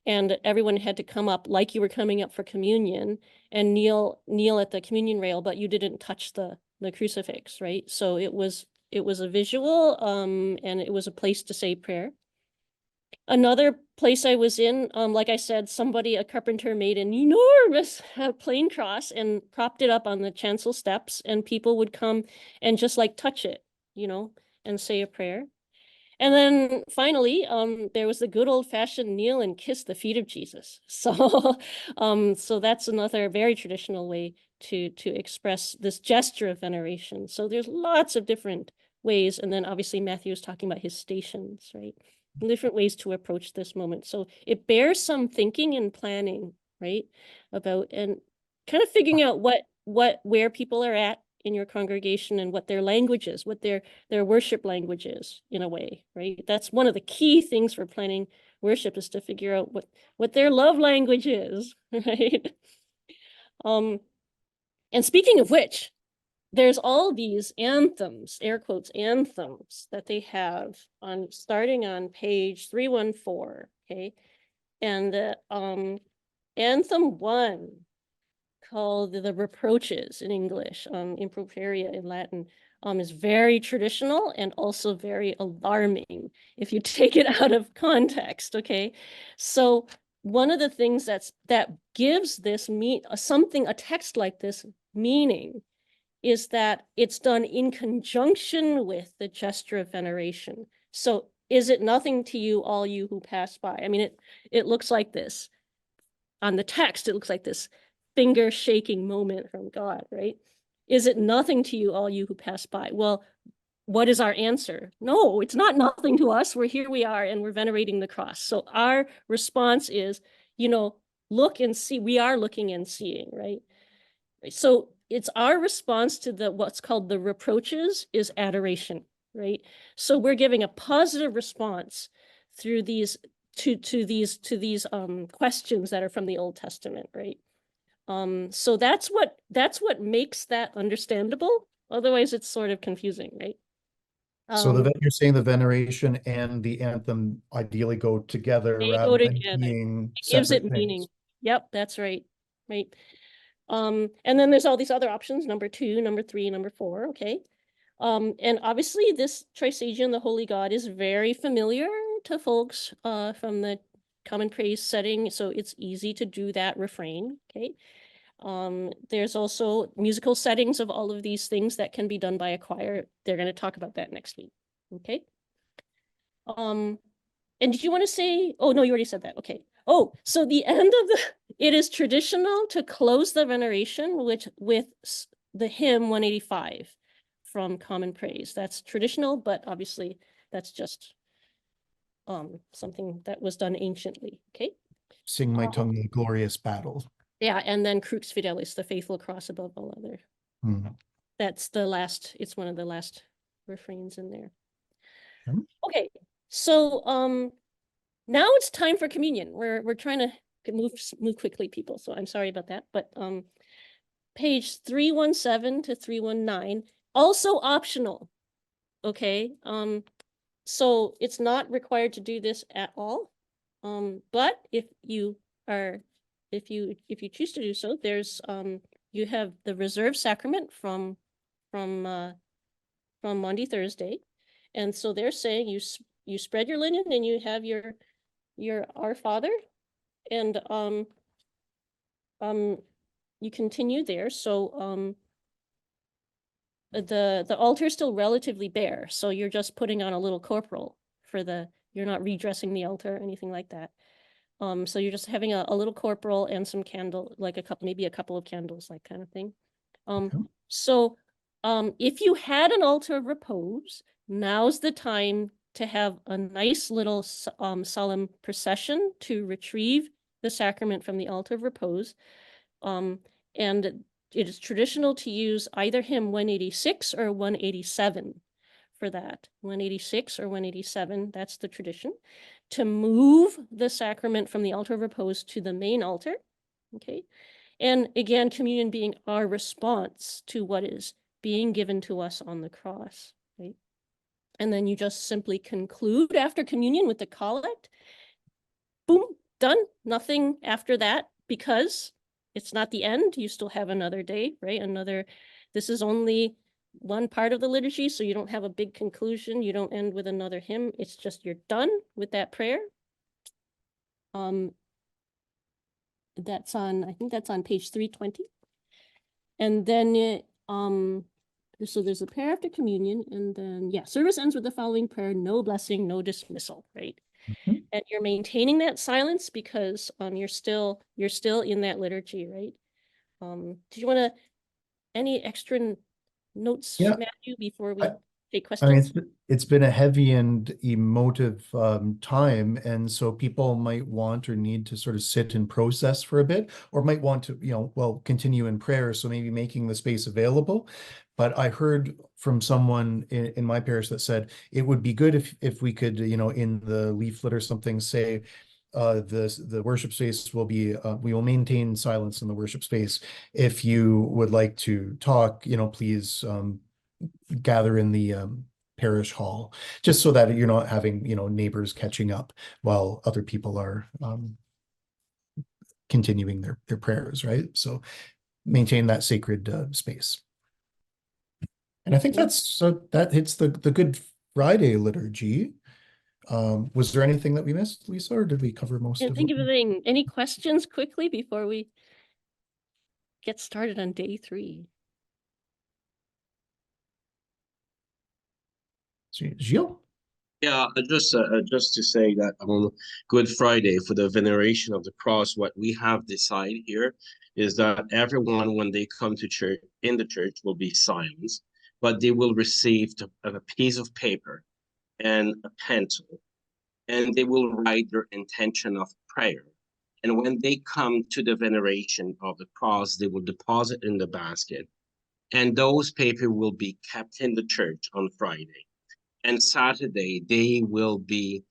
and everyone had to come up like you were coming up for communion and kneel at the communion rail, but you didn't touch the crucifix, right? So it was a visual, and it was a place to say prayer. Another place I was in, like I said, a carpenter made an enormous plain cross and propped it up on the chancel steps, and people would come and just like touch it, and say a prayer. And then finally, there was the good old-fashioned kneel and kiss the feet of Jesus. So, so that's another very traditional way to express this gesture of veneration. So there's lots of different ways, and then obviously Matthew is talking about his stations, right? Different ways to approach this moment. So it bears some thinking and planning, right? About and kind of figuring out where people are at in your congregation and what their language is, what their worship language is, in a way, right? That's one of the key things for planning worship, is to figure out what their love language is, right? And speaking of which, there's all these anthems, air quotes, anthems that they have starting on page 314, okay? And the anthem 1, called the reproaches in English, improperia in Latin, is very traditional and also very alarming if you take it out of context, okay? So one of the things that gives this a text like this meaning is that it's done in conjunction with the gesture of veneration. So is it nothing to you, all you who pass by? I mean, it looks like this. On the text, it looks like this finger shaking moment from God, right? Is it nothing to you, all you who pass by? Well, what is our answer? No, it's not nothing to us. Here we are, and we're venerating the cross. So our response is, look and see. We are looking and seeing, right? So it's our response to what's called the reproaches is adoration, right? So we're giving a positive response through these to these questions that are from the Old Testament, right? So that's what makes that understandable. Otherwise, it's sort of confusing, right? So you're saying the veneration and the anthem ideally go together They rather go than together. being It gives it separate meaning. things. Yep, that's right. Right. And then there's all these other options, number 2, number 3, number 4, okay? And obviously this Trisagion, the Holy God, is very familiar to folks from the Common Praise setting, so it's easy to do that refrain, okay? There's also musical settings of all of these things that can be done by a choir. They're going to talk about that next week, okay? And did you want to say, oh no, you already said that, okay. Oh, so the end of it is traditional to close the veneration with the hymn 185 from Common Praise. That's traditional, but obviously that's just something that was done anciently, okay? Sing my tongue the glorious battle. Yeah, and then Crux Fidelis, the faithful cross above all other. That's it's one of the last refrains in there. Okay, so now it's time for communion. We're trying to move quickly, people, so I'm sorry about that. But page 317 to 319, also optional. Okay, so it's not required to do this at all. But if you choose to do so, there's you have the reserved sacrament from Maundy Thursday, and so they're saying you spread your linen and you have your Our Father, and you continue there. So the altar is still relatively bare, so you're just putting on a little corporal you're not redressing the altar or anything like that. So you're just having a little corporal and some candle, like maybe a couple of candles, like kind of thing. So if you had an altar of repose, now's the time to have a nice little solemn procession to retrieve the sacrament from the altar of repose. And it is traditional to use either hymn 186 or 187 for that. 186 or 187, that's the tradition. To move the sacrament from the altar of repose to the main altar, okay? And again, communion being our response to what is being given to us on the cross, right? And then you just simply conclude after communion with the collect. Boom, done. Nothing after that, because it's not the end. You still have another day, right? This is only one part of the liturgy, so you don't have a big conclusion. You don't end with another hymn. It's just you're done with that prayer. I think that's on page 320. And then so there's a prayer after communion, and then service ends with the following prayer: no blessing, no dismissal, right? And you're maintaining that silence because you're still in that liturgy, right? Do you want to any extra notes, Matthew, before we take questions? I mean, it's been a heavy and emotive time, and so people might want or need to sort of sit and process for a bit, or might want to, continue in prayer. So maybe making the space available. But I heard from someone in my parish that said it would be good if we could, in the leaflet or something, say the worship space will be we will maintain silence in the worship space. If you would like to talk, please gather in the parish hall, just so that you're not having neighbors catching up while other people are continuing their prayers, right? So maintain that sacred space. And I think that hits the Good Friday liturgy. Was there anything that we missed, Lisa, or did we cover most of it? Think of anything. Any questions quickly before we get started on day 3? Gilles? Yeah, just to say that on Good Friday, for the veneration of the cross, what we have decided here is that everyone, when they come to church, in the church, will be silenced, but they will receive a piece of paper and a pencil, and they will write their intention of prayer. And when they come to the veneration of the cross, they will deposit in the basket, and those papers will be kept in the church on Friday. And Saturday, they will be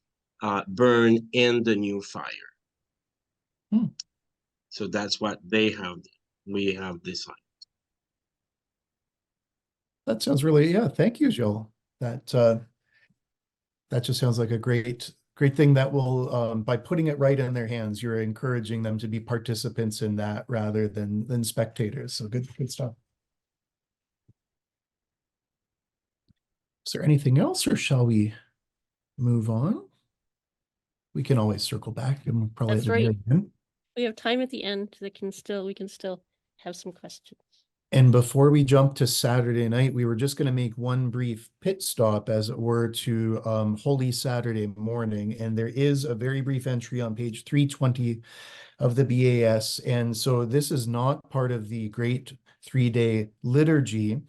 burned in the new fire. So that's what we have decided. That sounds really, thank you, Gilles. That just sounds like a great thing that will, by putting it right in their hands, you're encouraging them to be participants in that rather than spectators. So good stuff. Is there anything else, or shall we move on? We can always circle back and probably That's at the very end. We have time at the end that we can still have some questions. And before we jump to Saturday night, we were just going to make one brief pit stop, as it were, to Holy Saturday morning. And there is a very brief entry on page 320 of the BAS. And so this is not part of the great 3-day liturgy,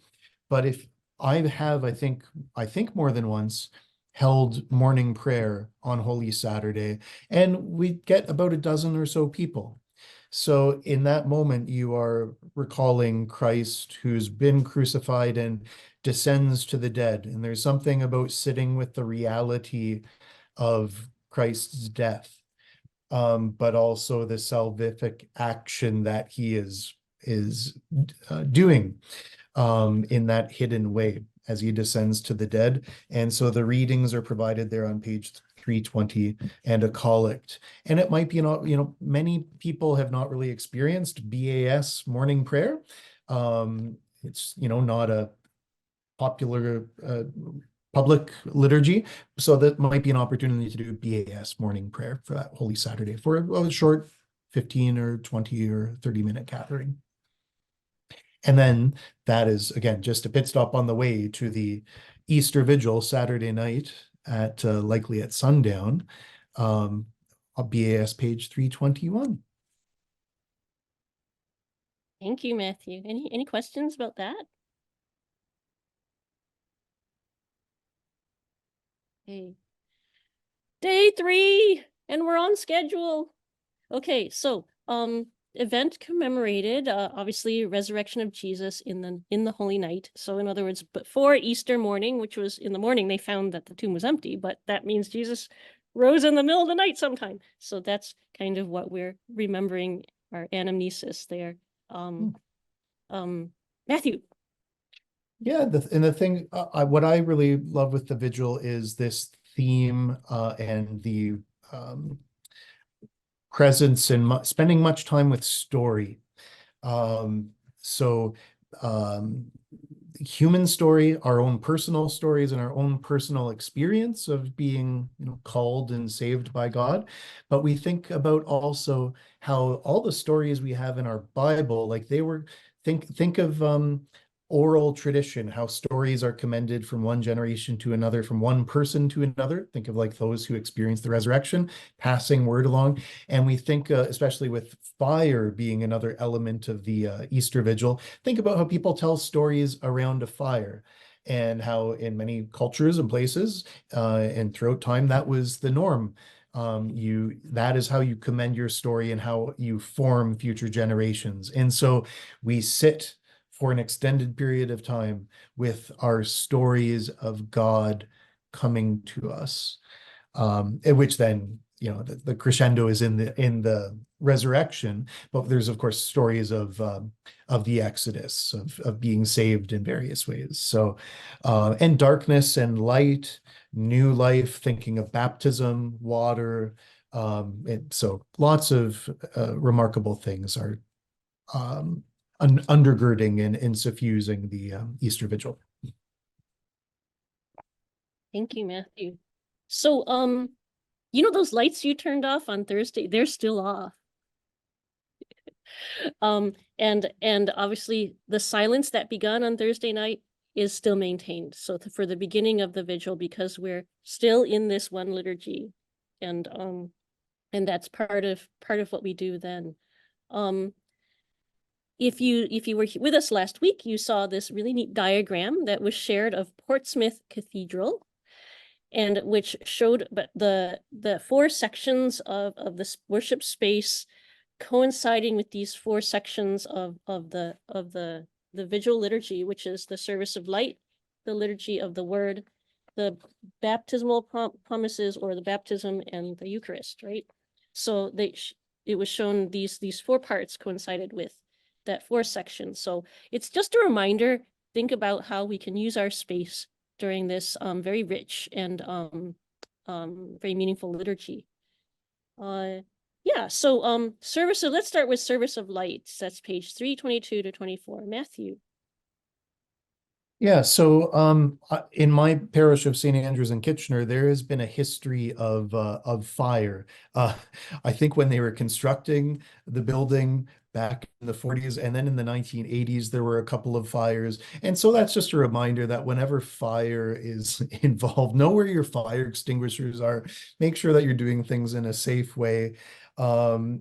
but if I have, I think more than once, held morning prayer on Holy Saturday, and we get about a dozen or so people. So in that moment, you are recalling Christ, who's been crucified and descends to the dead. And there's something about sitting with the reality of Christ's death, but also the salvific action that he is doing in that hidden way as he descends to the dead. And so the readings are provided there on page 320 and a collect. And it might be, many people have not really experienced BAS morning prayer. It's, not a popular public liturgy. So that might be an opportunity to do BAS morning prayer for that Holy Saturday for a short 15 or 20 or 30-minute gathering. And then that is, again, just a pit stop on the way to the Easter Vigil Saturday night at likely at sundown. BAS page 321. Thank you, Matthew. Any questions about that? Okay. Day 3, and we're on schedule. Okay, so event commemorated obviously resurrection of Jesus in the Holy Night. So in other words, before Easter morning, which was in the morning, they found that the tomb was empty, but that means Jesus rose in the middle of the night sometime. So that's kind of what we're remembering, our anamnesis there. Matthew. Yeah, the thing, what I really love with the vigil is this theme and the presence and spending much time with story. So human story, our own personal stories, and our own personal experience of being, called and saved by God. But we think about also how all the stories we have in our Bible, like they were, think of oral tradition, how stories are commended from one generation to another, from one person to another. Think of like those who experienced the resurrection, passing word along. And we think, especially with fire being another element of the Easter Vigil, think about how people tell stories around a fire, and how in many cultures and places and throughout time, that was the norm. That is how you commend your story and how you form future generations. And so we sit for an extended period of time with our stories of God coming to us, in which then, the crescendo is in the resurrection, but there's of course stories of the Exodus, of being saved in various ways. So, and darkness and light, new life, thinking of baptism, water, and so lots of remarkable things are undergirding and suffusing the Easter Vigil. Thank you, Matthew. So, those lights you turned off on Thursday, they're still off. And obviously the silence that begun on Thursday night is still maintained. So for the beginning of the vigil, because we're still in this one liturgy, and that's part of what we do then. If you were with us last week, you saw this really neat diagram that was shared of Portsmouth Cathedral, and which showed the 4 sections of this worship space coinciding with these 4 sections of the vigil liturgy, which is the service of light, the liturgy of the word, the baptismal promises, or the baptism, and the Eucharist, right? So it was shown these 4 parts coincided with that 4 sections. So it's just a reminder, think about how we can use our space during this very rich and very meaningful liturgy. Yeah, so service, so let's start with service of lights. That's page 322 to 24. Matthew. Yeah, so in my parish of St. Andrews in Kitchener, there has been a history of fire. I think when they were constructing the building back in the 40s, and then in the 1980s, there were a couple of fires. And so that's just a reminder that whenever fire is involved, know where your fire extinguishers are. Make sure that you're doing things in a safe way. So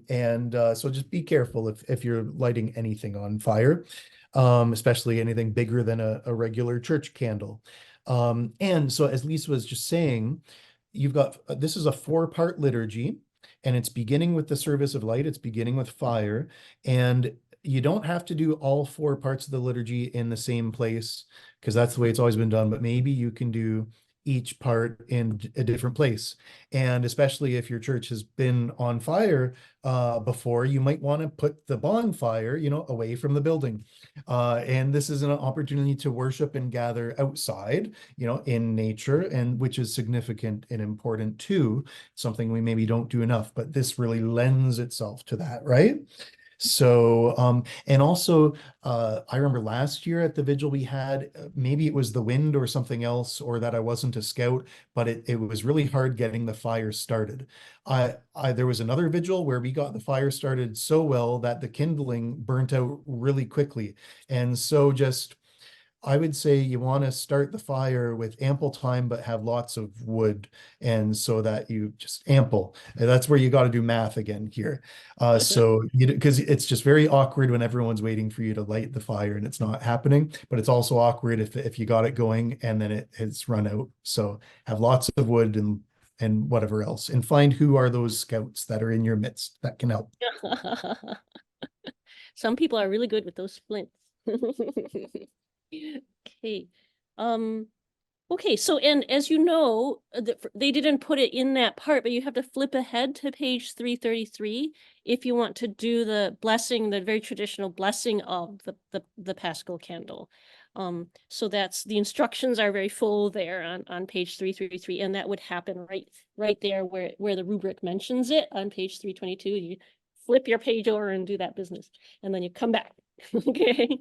just be careful if you're lighting anything on fire. Especially anything bigger than a regular church candle. And so as Lisa was just saying, you've got, this is a 4-part liturgy, and it's beginning with the service of light, it's beginning with fire, and you don't have to do all 4 parts of the liturgy in the same place, because that's the way it's always been done, but maybe you can do each part in a different place. And especially if your church has been on fire before, you might want to put the bonfire, away from the building. And this is an opportunity to worship and gather outside, in nature, and which is significant and important too, something we maybe don't do enough, but this really lends itself to that, right? So, and also, I remember last year at the vigil we had, maybe it was the wind or something else, or that I wasn't a scout, but it was really hard getting the fire started. There was another vigil where we got the fire started so well that the kindling burnt out really quickly. And so just I would say you want to start the fire with ample time, but have lots of wood. And so that you just ample, and that's where you got to do math again here. So because it's just very awkward when everyone's waiting for you to light the fire and it's not happening, but it's also awkward if you got it going and then it's run out. So have lots of wood and whatever else, and find who are those scouts that are in your midst that can help. Some people are really good with those splints. Okay. Okay, so and as you know, they didn't put it in that part, but you have to flip ahead to page 333 if you want to do the blessing, the very traditional blessing of the Paschal candle. So that's the instructions are very full there on page 333, and that would happen right there where the rubric mentions it on page 322. You flip your page over and do that business, and then you come back. Okay.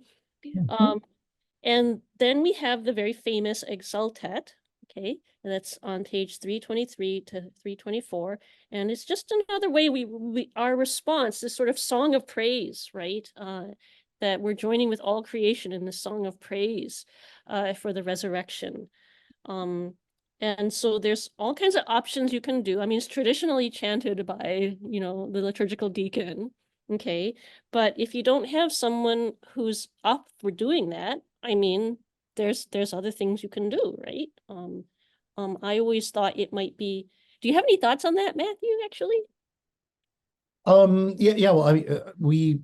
And then we have the very famous Exultet, okay, and that's on page 323 to 324, and it's just another way our response, this sort of song of praise, right, that we're joining with all creation in the song of praise for the resurrection. And so there's all kinds of options you can do. I mean, it's traditionally chanted by, you know, the liturgical deacon, okay, but if you don't have someone who's up for doing that, I mean, there's other things you can do, right? I always thought it might be. Do you have any thoughts on that, Matthew, actually? Yeah, well, I mean, we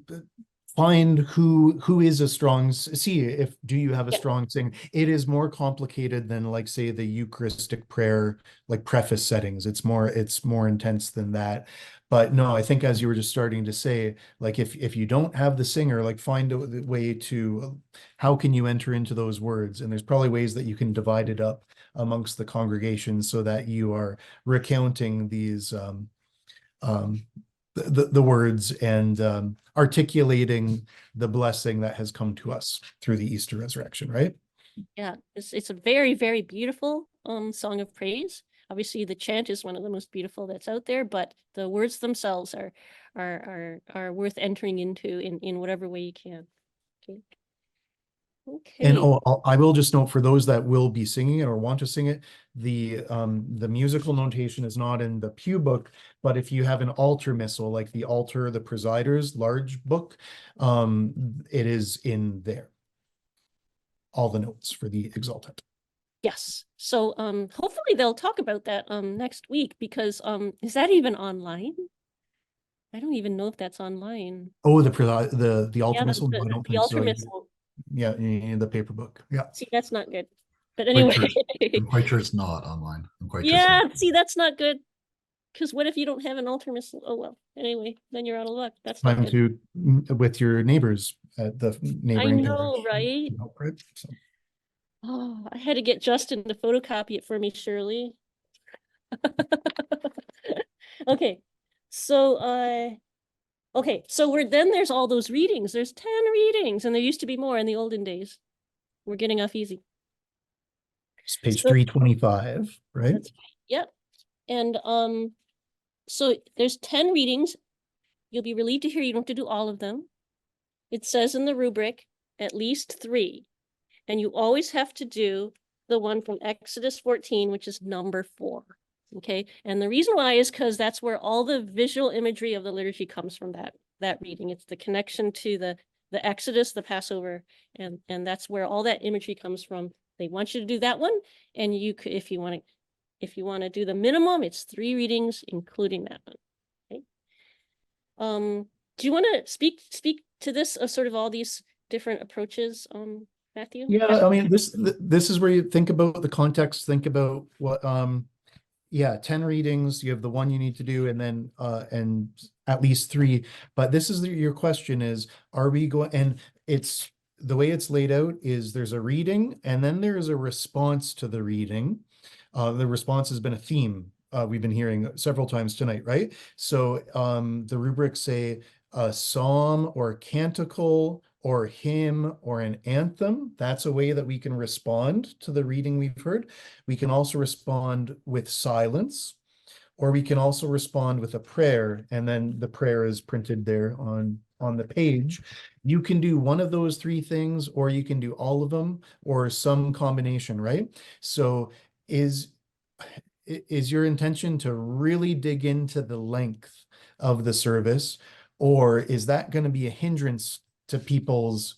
find who is a strong, see if do you have a strong singer. It is more complicated than, like, say, the Eucharistic prayer, like preface settings. It's more intense than that. But no, I think as you were just starting to say, like if you don't have the singer, like find a way to, how can you enter into those words? And there's probably ways that you can divide it up amongst the congregation so that you are recounting these the words and articulating the blessing that has come to us through the Easter resurrection, right? Yeah, it's a very, very beautiful song of praise. Obviously, the chant is one of the most beautiful that's out there, but the words themselves are worth entering into in whatever way you can. Okay. Okay. And I will just note, for those that will be singing it or want to sing it, the musical notation is not in the pew book, but if you have an altar missal, like the altar, the presider's large book, it is in there. All the notes for the Exultet. Yes. So hopefully they'll talk about that next week, because is that even online? I don't even know if that's online. Oh, the altar missal? No, I don't The think altar so. missal. Yeah, in the paper book. Yeah. See, that's not good. But anyway. I'm quite sure it's not online. I'm quite sure. Yeah, see, that's not good. Because what if you don't have an altar missal? Oh, well, anyway, then you're out of luck. That's not Time good. to with your neighbors at the neighboring I know, right? right? So. Oh, I had to get Justin to photocopy it for me, Shirley. Okay, so okay, so there's all those readings. There's 10 readings, and there used to be more in the olden days. We're getting off easy. It's page 325, right? That's right. Yep. And so there's 10 readings. You'll be relieved to hear you don't have to do all of them. It says in the rubric at least 3. And you always have to do the one from Exodus 14, which is number 4. Okay. And the reason why is because that's where all the visual imagery of the liturgy comes from, that reading. It's the connection to the Exodus, the Passover, and that's where all that imagery comes from. They want you to do that one. And you could, if you want to do the minimum, it's 3 readings, including that one. Okay. Do you want to speak to this of sort of all these different approaches, Matthew? Yeah, I mean, this is where you think about the context, think about what 10 readings, you have the one you need to do, and then and at least 3. But this is your question is, are we going, and it's the way it's laid out is there's a reading and then there is a response to the reading. The response has been a theme we've been hearing several times tonight, right? So the rubrics say a psalm or canticle or hymn or an anthem. That's a way that we can respond to the reading we've heard. We can also respond with silence, or we can also respond with a prayer, and then the prayer is printed there on on the page, you can do one of those three things, or you can do all of them, or some combination, right? So is your intention to really dig into the length of the service, or is that going to be a hindrance to people's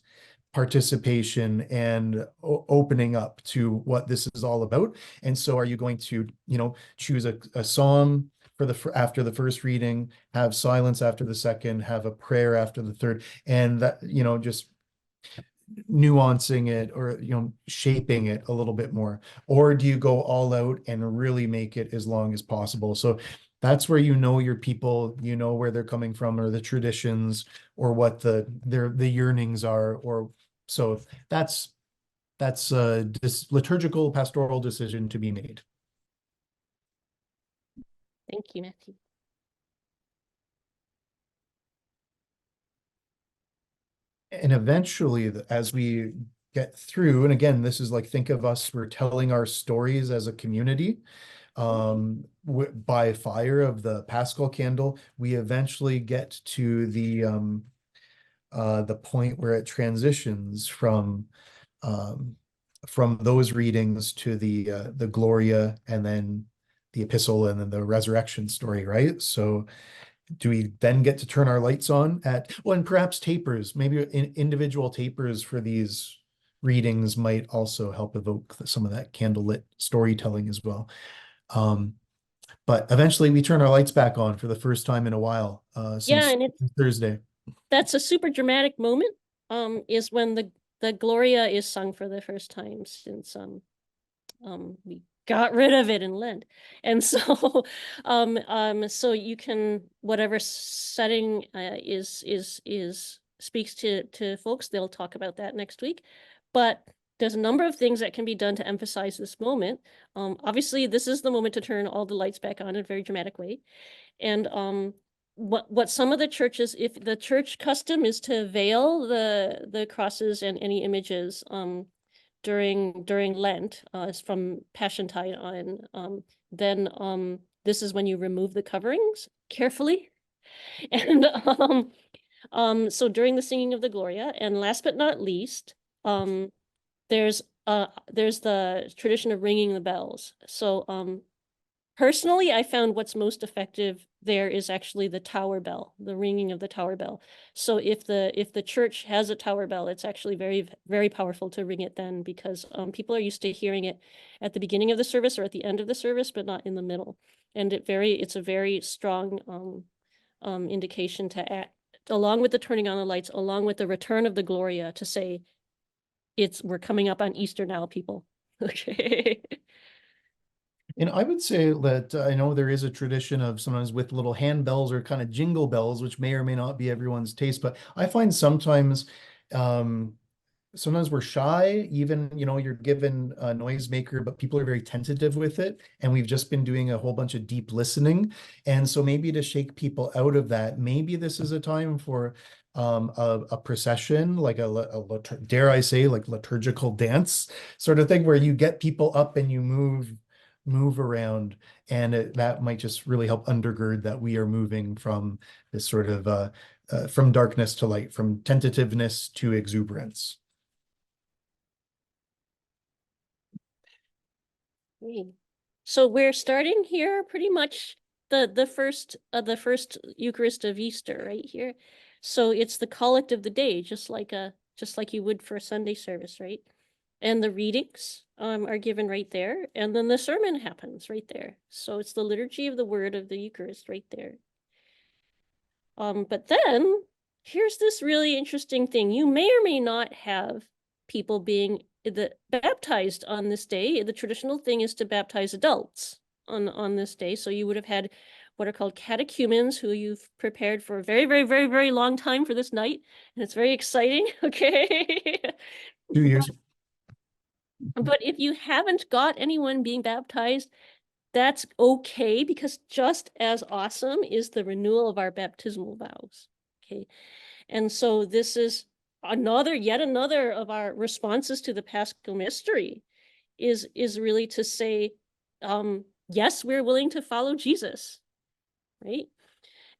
participation and opening up to what this is all about? And so are you going to, choose a psalm for after the first reading, have silence after the second, have a prayer after the third, and that, just nuancing it, or shaping it a little bit more? Or do you go all out and really make it as long as possible? So that's where your people, where they're coming from, or the traditions, or what the yearnings are. Or so that's this liturgical pastoral decision to be made. Thank you, Matthew. And eventually, as we get through, and again, this is like, think of us, we're telling our stories as a community, by fire of the Paschal candle, we eventually get to the point where it transitions from those readings to the Gloria, and then the epistle, and then the resurrection story, right? So do we then get to turn our lights on and perhaps tapers, maybe individual tapers for these readings might also help evoke some of that candlelit storytelling as well. But eventually we turn our lights back on for the first time in a while, since Thursday. That's a super dramatic moment, is when the Gloria is sung for the first time since we got rid of it in Lent. And so so you can, whatever setting speaks to folks, they'll talk about that next week. But there's a number of things that can be done to emphasize this moment. Obviously, this is the moment to turn all the lights back on in a very dramatic way. And what some of the churches, if the church custom is to veil the crosses and any images during Lent, from Passiontide on, then this is when you remove the coverings carefully. And so during the singing of the Gloria, and last but not least, there's the tradition of ringing the bells. So personally, I found what's most effective there is actually the tower bell, the ringing of the tower bell. So if the church has a tower bell, it's actually very, very powerful to ring it then, because people are used to hearing it at the beginning of the service or at the end of the service, but not in the middle. And it's a very strong indication to act, along with the turning on the lights, along with the return of the Gloria, to say we're coming up on Easter now, people. Okay. And I would say that I know there is a tradition of sometimes with little handbells or kind of jingle bells, which may or may not be everyone's taste, but I find sometimes we're shy, even, you're given a noisemaker, but people are very tentative with it. And we've just been doing a whole bunch of deep listening. And so maybe to shake people out of that, maybe this is a time for a procession, like dare I say, like liturgical dance sort of thing, where you get people up and you move around, and that might just really help undergird that we are moving from this sort of from darkness to light, from tentativeness to exuberance. So we're starting here pretty much the first Eucharist of Easter right here. So it's the collect of the day, just like you would for a Sunday service, right? And the readings are given right there, and then the sermon happens right there. So it's the liturgy of the word of the Eucharist right there. But then here's this really interesting thing. You may or may not have people being baptized on this day. The traditional thing is to baptize adults on this day. So you would have had what are called catechumens, who you've prepared for a very, very, very, very long time for this night. And it's very exciting. Okay. 2 years. But if you haven't got anyone being baptized, that's okay, because just as awesome is the renewal of our baptismal vows. Okay. And so this is yet another of our responses to the Paschal mystery, is really to say, yes, we're willing to follow Jesus, right?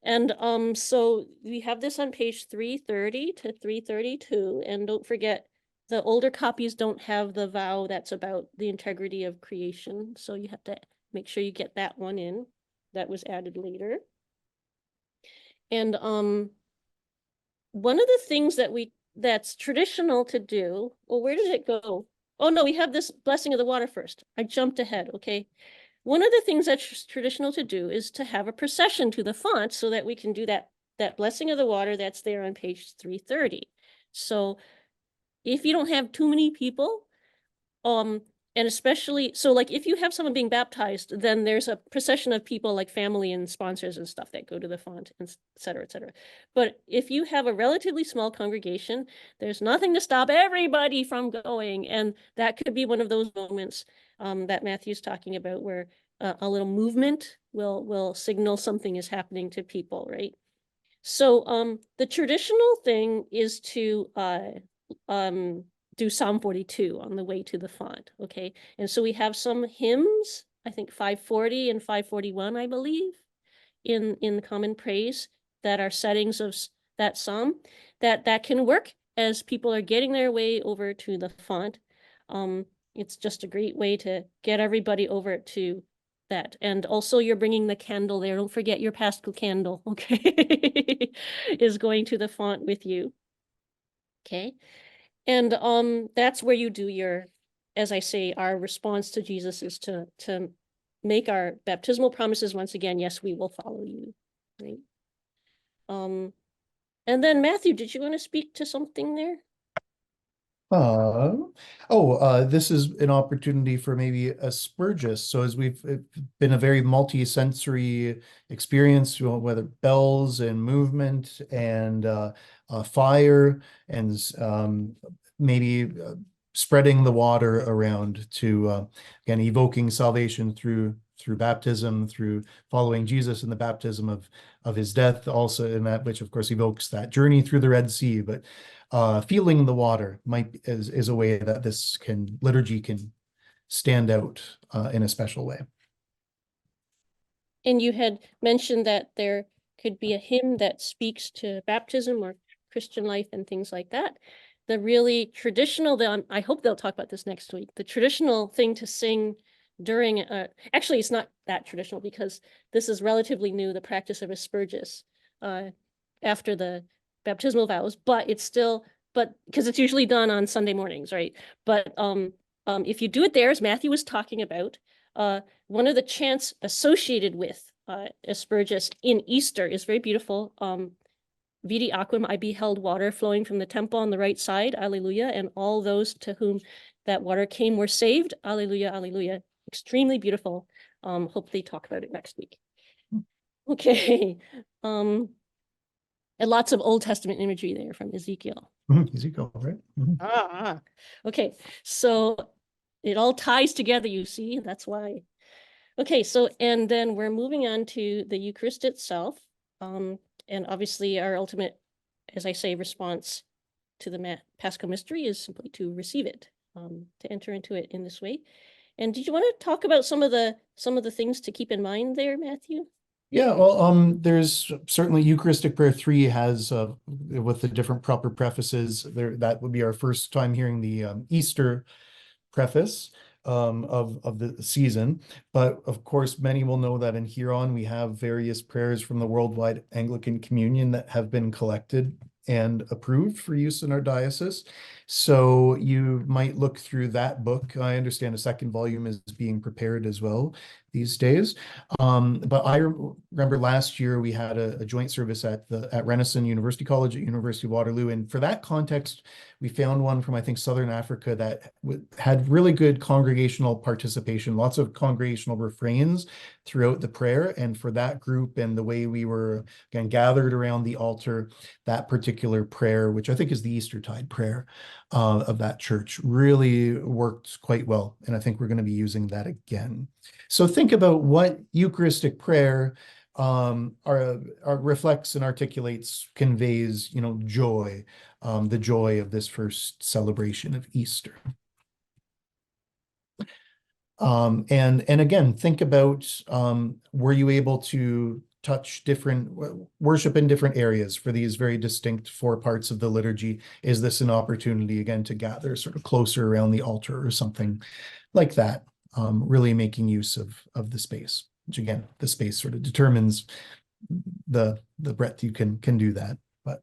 And so we have this on page 330 to 332, and don't forget, the older copies don't have the vow that's about the integrity of creation, so you have to make sure you get that one in. That was added later. And one of the things that's traditional to do, well, where did it go? Oh no, we have this blessing of the water first. I jumped ahead, okay. One of the things that's traditional to do is to have a procession to the font so that we can do that blessing of the water that's there on page 330. So if you don't have too many people, and especially, so like if you have someone being baptized, then there's a procession of people like family and sponsors and stuff that go to the font, and et cetera, et cetera. But if you have a relatively small congregation, there's nothing to stop everybody from going. And that could be one of those moments that Matthew's talking about, where a little movement will signal something is happening to people, right? So the traditional thing is to do Psalm 42 on the way to the font, okay? And so we have some hymns, I think 540 and 541, I believe, in Common Praise, that are settings of that psalm, that can work as people are getting their way over to the font. It's just a great way to get everybody over to that. And also you're bringing the candle there. Don't forget your Paschal candle, okay? Is going to the font with you, okay? And that's where you do your, as I say, our response to Jesus is to make our baptismal promises once again. Yes, we will follow you, right? And then Matthew, did you want to speak to something there? This is an opportunity for maybe a Spurgis. So as we've been a very multi-sensory experience, whether bells and movement and fire and maybe spreading the water around to again evoking salvation through baptism, through following Jesus in the baptism of his death, also in that which of course evokes that journey through the Red Sea, but feeling the water is a way that this liturgy can stand out in a special way. And you had mentioned that there could be a hymn that speaks to baptism or Christian life and things like that. The really traditional, I hope they'll talk about this next week, the traditional thing to sing during, actually it's not that traditional because this is relatively new, the practice of Asperges after the baptismal vows, but it's still, because it's usually done on Sunday mornings, right? But if you do it there, as Matthew was talking about, one of the chants associated with Asperges in Easter is very beautiful. Vidi aquam, I beheld water flowing from the temple on the right side, alleluia, and all those to whom that water came were saved, alleluia, alleluia. Extremely beautiful. Hope they talk about it next week. Okay. And lots of Old Testament imagery there from Ezekiel. Ezekiel, right? Okay, so it all ties together, you see, that's why. Okay, so, and then we're moving on to the Eucharist itself. And obviously our ultimate, as I say, response to the Paschal mystery is simply to receive it, to enter into it in this way. And did you want to talk about some of the things to keep in mind there, Matthew? Yeah, well, there's certainly Eucharistic Prayer 3 has, with the different proper prefaces, that would be our first time hearing the Easter preface of the season. But of course, many will know that in Huron, we have various prayers from the Worldwide Anglican Communion that have been collected and approved for use in our diocese. So you might look through that book. I understand a second volume is being prepared as well these days. But I remember last year we had a joint service at Renison University College at University of Waterloo. And for that context, we found one from, I think, Southern Africa that had really good congregational participation, lots of congregational refrains throughout the prayer. And for that group and the way we were, again, gathered around the altar, that particular prayer, which I think is the Eastertide prayer of that church, really worked quite well. And I think we're going to be using that again. So think about what Eucharistic prayer reflects and articulates, conveys, joy, the joy of this first celebration of Easter. And again, think about, were you able to touch different worship in different areas for these very distinct 4 parts of the liturgy. Is this an opportunity again to gather sort of closer around the altar or something like that? Really making use of the space, which again, the space sort of determines the breadth you can do that. But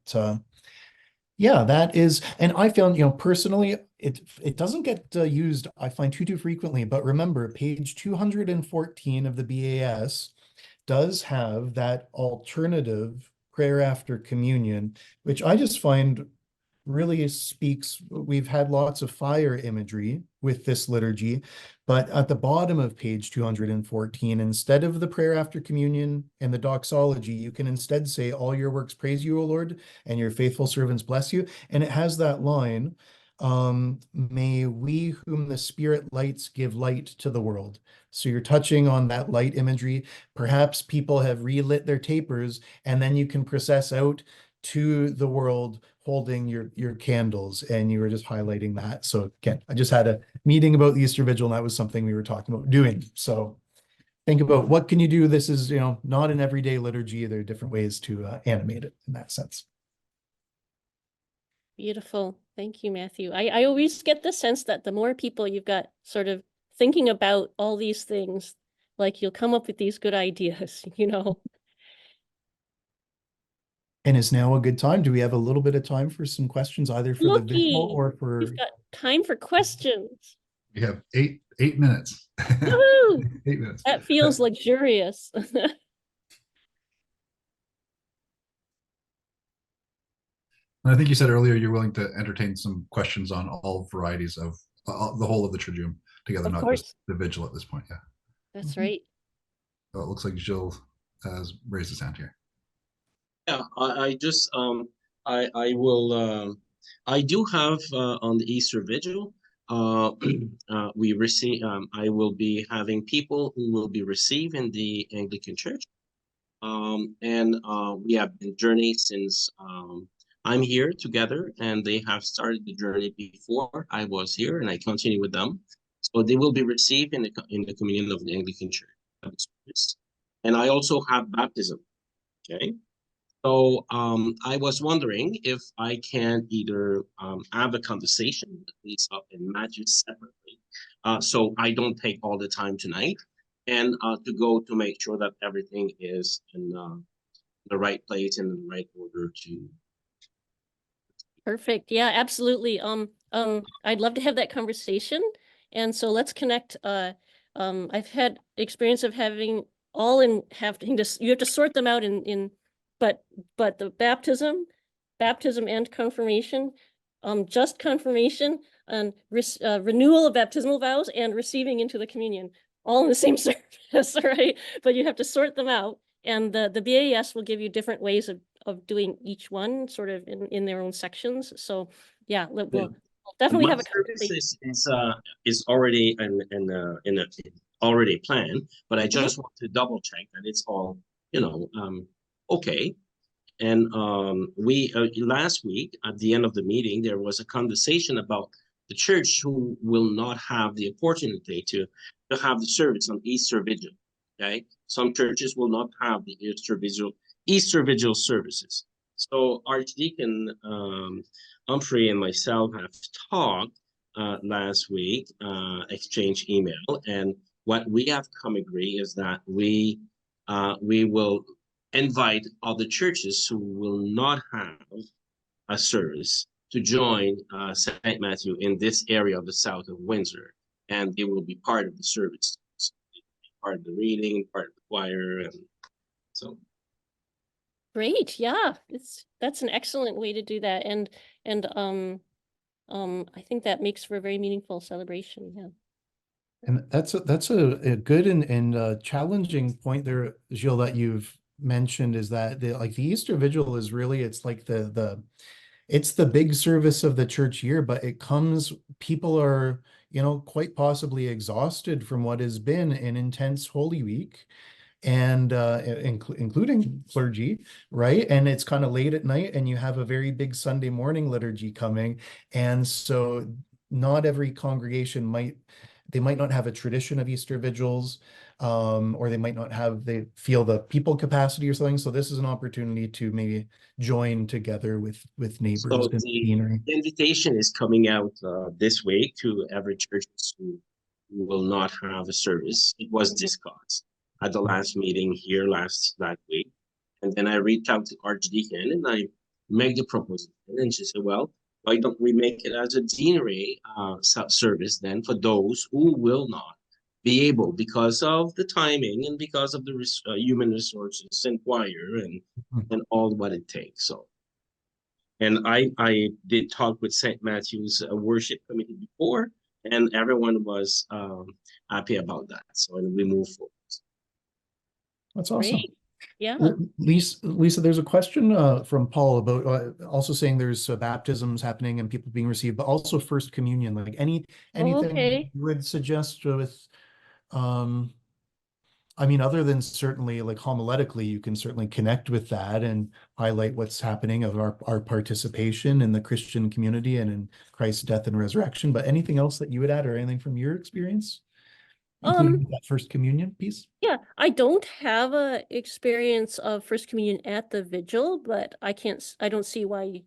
yeah, that is, and I found, personally, it doesn't get used, I find, too frequently. But remember, page 214 of the BAS does have that alternative prayer after communion, which I just find really speaks. We've had lots of fire imagery with this liturgy, but at the bottom of page 214, instead of the prayer after communion and the doxology, you can instead say, all your works praise you, O Lord, and your faithful servants bless you. And it has that line, may we whom the Spirit lights give light to the world. So you're touching on that light imagery. Perhaps people have relit their tapers, and then you can process out to the world holding your candles, and you were just highlighting that. So again, I just had a meeting about the Easter Vigil, and that was something we were talking about doing. So think about what can you do. This is, not an everyday liturgy. There are different ways to animate it in that sense. Beautiful. Thank you, Matthew. I always get the sense that the more people you've got sort of thinking about all these things, like you'll come up with these good ideas, And is now a good time? Do we have a little bit of time for some questions, either for the visual or for... We've got time for questions. We have eight minutes. Woohoo! 8 minutes. That feels luxurious. I think you said earlier you're willing to entertain some questions on all varieties of the whole of the Triduum together, Of not course. just the Vigil at this point. Yeah. That's right. So it looks like Gilles has raised his hand here. Yeah, I just I will I do have on the Easter Vigil we receive I will be having people who will be receiving the Anglican Church, and we have been journey since I'm here together, and they have started the journey before I was here, and I continue with them. So they will be received in the communion of the Anglican Church. And I also have baptism. Okay. So I was wondering if I can either have a conversation with these up in Matthew separately, so I don't take all the time tonight, and to go to make sure that everything is in the right place and in the right order to. Perfect. Yeah, absolutely. I'd love to have that conversation. And so let's connect. I've had experience of having having to, you have to sort them out but the baptism and confirmation, just confirmation and renewal of baptismal vows and receiving into the communion, all in the same service, right? But you have to sort them out, and the BAS will give you different ways of doing each one sort of in their own sections. So yeah, we'll definitely have a conversation. Is already already planned, but I just want to double check that it's all okay. And we last week at the end of the meeting there was a conversation about the church who will not have the opportunity to have the service on Easter Vigil. Okay, some churches will not have the Easter Vigil services. So Archdeacon Humphrey and myself have talked last week, exchanged email, and what we have come agree is that we will invite other churches who will not have a service to join St. Matthew in this area of the south of Windsor, and they will be part of the service, part of the reading, part of the choir, and so. Great, yeah, that's an excellent way to do that, and I think that makes for a very meaningful celebration. Yeah. And that's a good and challenging point there, Gilles, that you've mentioned, is that the Easter Vigil is really, it's like it's the big service of the church year, but people are, quite possibly exhausted from what has been an intense Holy Week, and including clergy, right? And it's kind of late at night, and you have a very big Sunday morning liturgy coming, and so not every congregation might they might not have a tradition of Easter vigils, or they might not have, they feel the people capacity or something. So this is an opportunity to maybe join together with neighbors So and the deanery. invitation is coming out this week to every church who will not have a service. It was discussed at the last meeting here that week. And then I reached out to Archdeacon and I made the proposal. And she said, well, why don't we make it as a deanery service then for those who will not be able because of the timing and because of the human resources and choir and all what it takes. So, and I did talk with St. Matthew's worship committee before, and everyone was happy about that. So, and we move forward. That's awesome. Great. Yeah. Lisa, there's a question from Paul about also saying there's baptisms happening and people being received, but also First Communion. Like anything Okay. you would suggest with, I mean, other than certainly like homiletically, you can certainly connect with that and highlight what's happening of our participation in the Christian community and in Christ's death and resurrection. But anything else that you would add or anything from your experience, including that First Communion piece? Yeah, I don't have a experience of First Communion at the vigil, but I don't see why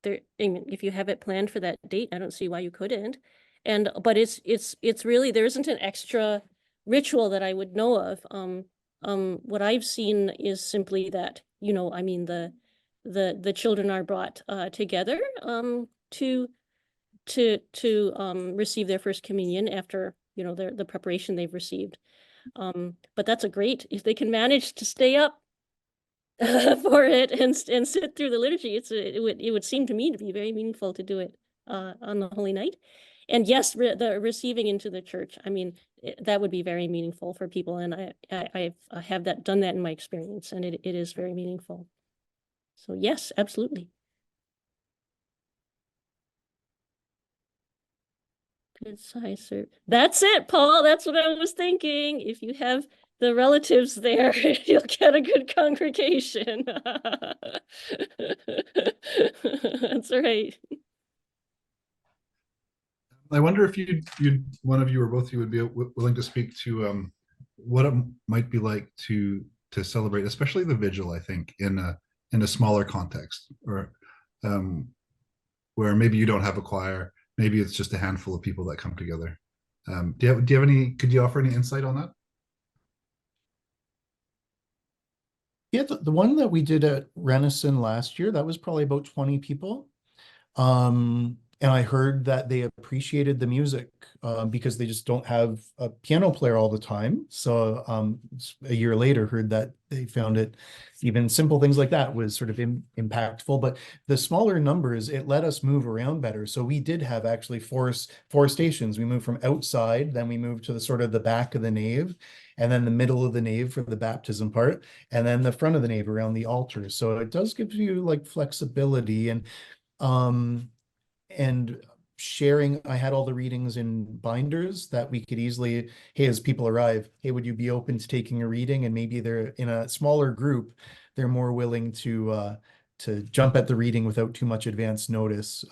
there, I mean, if you have it planned for that date, I don't see why you couldn't. But it's really, there isn't an extra ritual that I would know of. What I've seen is simply that, I mean, the children are brought together to receive their First Communion after, the preparation they've received. But that's a great, if they can manage to stay up for it and sit through the liturgy, it would seem to me to be very meaningful to do it on the Holy Night. And yes, the receiving into the church, I mean, that would be very meaningful for people, and I have done that in my experience, and it is very meaningful. So yes, absolutely. Good size, sir. That's it, Paul. That's what I was thinking. If you have the relatives there, you'll get a good congregation. That's right. I wonder if one of you or both of you would be willing to speak to what it might be like to celebrate, especially the vigil. I think in a smaller context, or where maybe you don't have a choir, maybe it's just a handful of people that come together. Do you have any? Could you offer any insight on that? Yeah, the one that we did at Renison last year, that was probably about 20 people. And I heard that they appreciated the music because they just don't have a piano player all the time. So a year later, heard that they found it, even simple things like that was sort of impactful. But the smaller numbers, it let us move around better. So we did have actually four stations. We moved from outside, then we moved to the sort of the back of the nave, and then the middle of the nave for the baptism part, and then the front of the nave around the altar. So it does give you like flexibility and sharing. I had all the readings in binders that we could easily, hey, as people arrive, hey, would you be open to taking a reading? And maybe they're in a smaller group, they're more willing to jump at the reading without too much advance notice,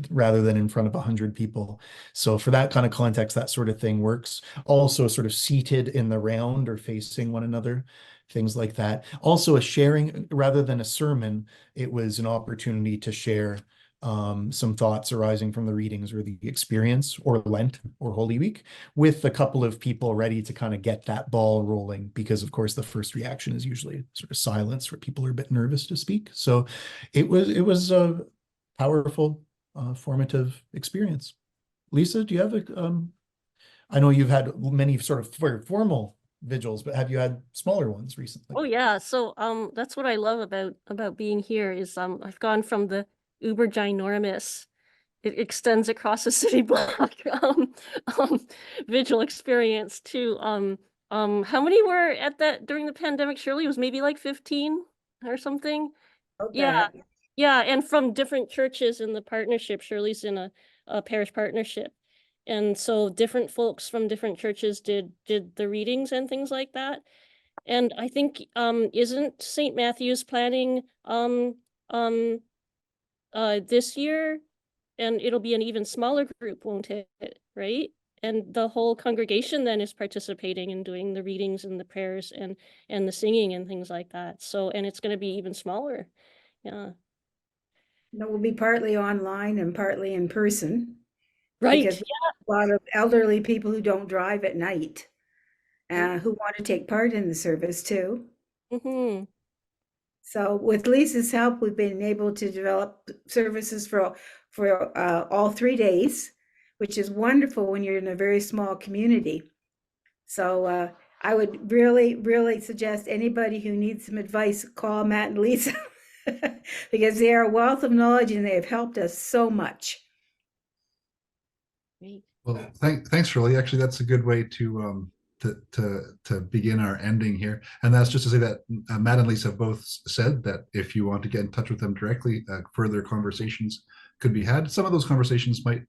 rather than in front of 100 people. So for that kind of context, that sort of thing works. Also sort of seated in the round or facing one another, things like that. Also a sharing, rather than a sermon, it was an opportunity to share some thoughts arising from the readings or the experience or Lent or Holy Week with a couple of people ready to kind of get that ball rolling, because of course the first reaction is usually sort of silence where people are a bit nervous to speak. So it was a powerful, formative experience. Lisa, do you have I know you've had many sort of very formal vigils, but have you had smaller ones recently? Oh yeah, so that's what I love about being here is I've gone from the uber ginormous, it extends across a city block vigil experience to how many were at that during the pandemic? Shirley, it was maybe like 15 or something. Yeah. Yeah, and from different churches in the partnership. Shirley's in a parish partnership. And so different folks from different churches did the readings and things like that. And I think isn't St. Matthew's planning this year, and it'll be an even smaller group, won't it? Right? and the whole congregation then is participating and doing the readings and the prayers and the singing and things like that. So, and it's going to be even smaller. Yeah. That will be partly online and partly in person. Right. Because we have a lot of elderly people who don't drive at night, who want to take part in the service too. Mm-hmm. So with Lisa's help, we've been able to develop services for all 3 days, which is wonderful when you're in a very small community. So I would really, really suggest anybody who needs some advice, call Matt and Lisa because they are a wealth of knowledge and they have helped us so much. Great. Well, thanks, Shirley. Actually, that's a good way to begin our ending here. And that's just to say that Matt and Lisa both said that if you want to get in touch with them directly, further conversations could be had. Some of those conversations might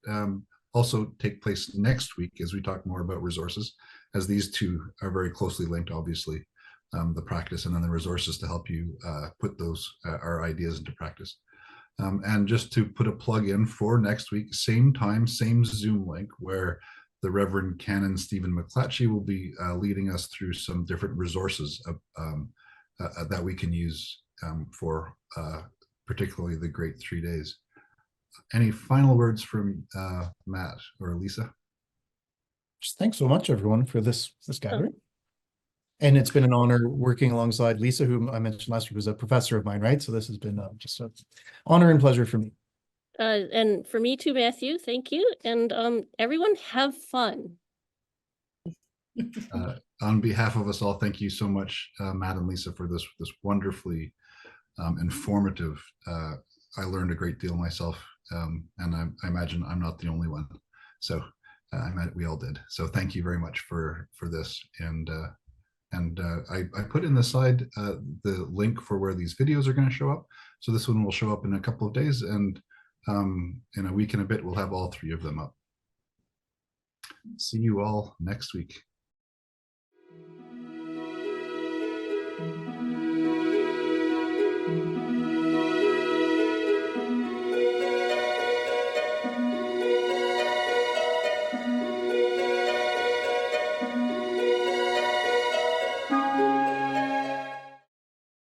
also take place next week as we talk more about resources, as these two are very closely linked, obviously, the practice and then the resources to help you put those our ideas into practice. And just to put a plug in for next week, same time, same Zoom link, where the Reverend Canon Stephen McClatchy will be leading us through some different resources that we can use for particularly the Great 3 Days. Any final words from Matt or Lisa? Just thanks so much, everyone, for this gathering. And it's been an honor working alongside Lisa, whom I mentioned last week was a professor of mine, right? So this has been just an honor and pleasure for me. And for me too, Matthew, thank you. And everyone have fun. On behalf of us all, thank you so much, Matt and Lisa, for this wonderfully informative. I learned a great deal myself, and I imagine I'm not the only one. So we all did. So thank you very much for this. And I put in the side the link for where these videos are going to show up. So this one will show up in a couple of days, and in a week and a bit, we'll have all 3 of them up. See you all next week.